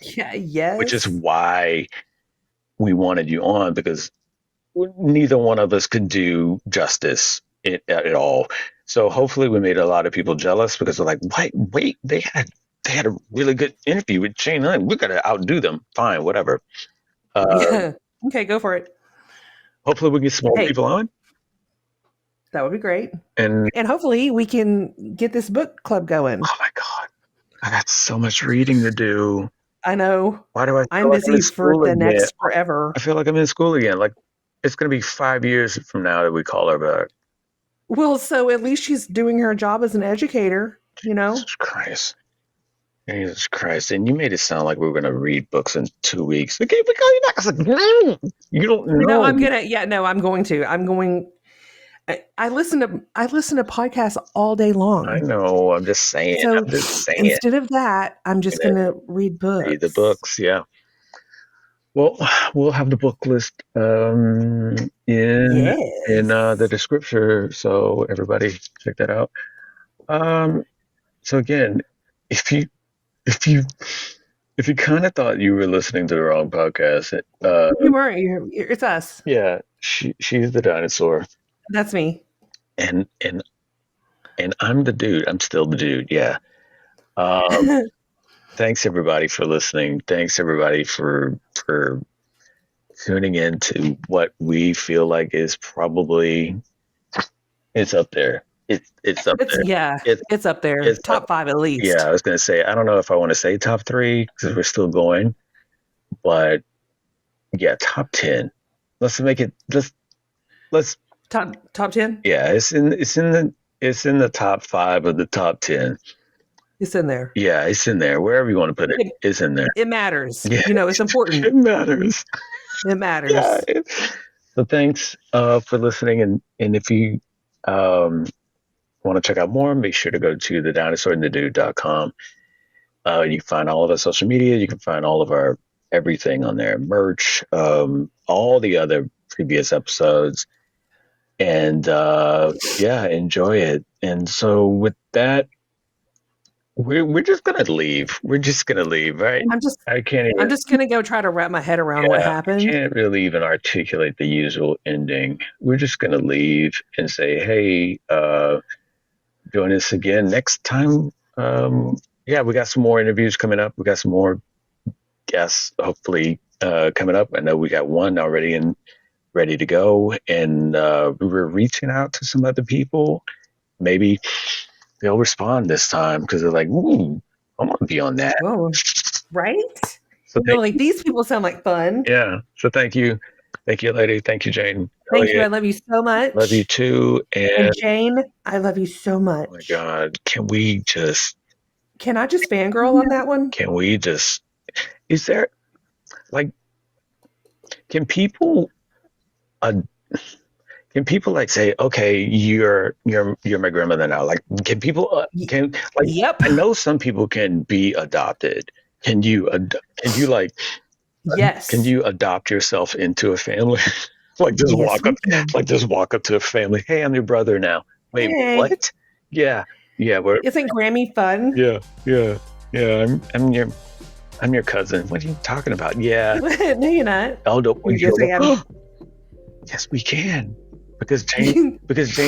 Yes. Which is why we wanted you on, because neither one of us could do justice at all. So hopefully we made a lot of people jealous because they're like, wait, they had a really good interview with Jane. We're going to outdo them. Fine, whatever. Okay, go for it. Hopefully we get some more people on. That would be great. And hopefully we can get this book club going. Oh my God. I got so much reading to do. I know. Why do I I'm busy for the next forever. I feel like I'm in school again. Like it's going to be 5 years from now that we call her back. Well, so at least she's doing her job as an educator, you know? Jesus Christ. And you made it sound like we were going to read books in 2 weeks. Okay, we call you back. I was like, no, you don't know. No, I'm going to. I listen to podcasts all day long. I know. I'm just saying. So instead of that, I'm just going to read books. Read the books, yeah. Well, we'll have the book list in the description, so everybody check that out. So again, if you kind of thought you were listening to the wrong podcast, you weren't. It's us. Yeah, she's the dinosaur. That's me. And I'm the dude. I'm still the dude. Yeah. Thanks everybody for listening. Thanks everybody for tuning in to what we feel like is probably it's up there. It's up there. Yeah, it's up there. It's top 5 at least. Yeah, I was gonna say I don't know if I want to say top 3 because we're still going, but yeah, top 10. Let's make it. Let's top 10. Yeah, it's in the top 5 of the top 10. It's in there. Yeah, it's in there. Wherever you want to put it, it's in there. It matters. Yeah. You know, it's important. It matters. It matters. Yeah. So thanks for listening. And if you want to check out more, make sure to go to TheDinosaur&TheDude.com. You can find all of our social media. You can find all of our everything on there, merch, all the other previous episodes. And enjoy it. And so with that, we're just gonna leave. We're just gonna leave, right? I can't even. I'm just gonna go try to wrap my head around what happened. I can't really even articulate the usual ending. We're just gonna leave and say, hey, join us again next time. We got some more interviews coming up. We got some more guests hopefully coming up. I know we got one already and ready to go, and we're reaching out to some other people. Maybe they'll respond this time because they're like, ooh, I want to be on that. Whoa. Right? So these people sound like fun. Yeah. So thank you. Thank you, lady. Thank you, Jane. Thank you. I love you so much. Love you too. And Jane, I love you so much. Oh my God. Can I just fangirl on that one? Is there can people like say, okay, you're my grandmother now? Like, can people Yep. I know some people can be adopted. Can you yes. Can you adopt yourself into a family? Just walk up to a family. Hey, I'm your brother now. Wait, what? Yeah. Isn't Grammy fun? Yeah. I'm your cousin. What are you talking about? Yeah. No, you're not. Oh, no. Yes, I am. Yes, we can. Because Jane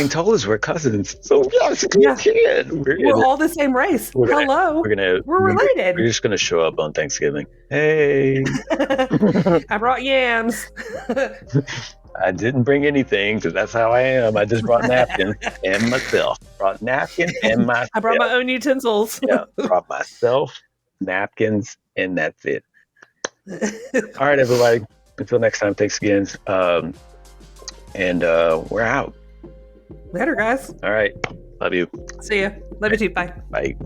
told us we're cousins. So yes, we can. We're all the same race. Hello. We're related. We're just gonna show up on Thanksgiving. Hey. I brought yams. I didn't bring anything because that's how I am. I just brought napkins and myself. I brought my own utensils. Yeah, brought myself, napkins, and that's it. All right, everybody. Until next time, thanks again. And we're out. Later, guys. All right. Love you. See ya. Love you too. Bye. Bye.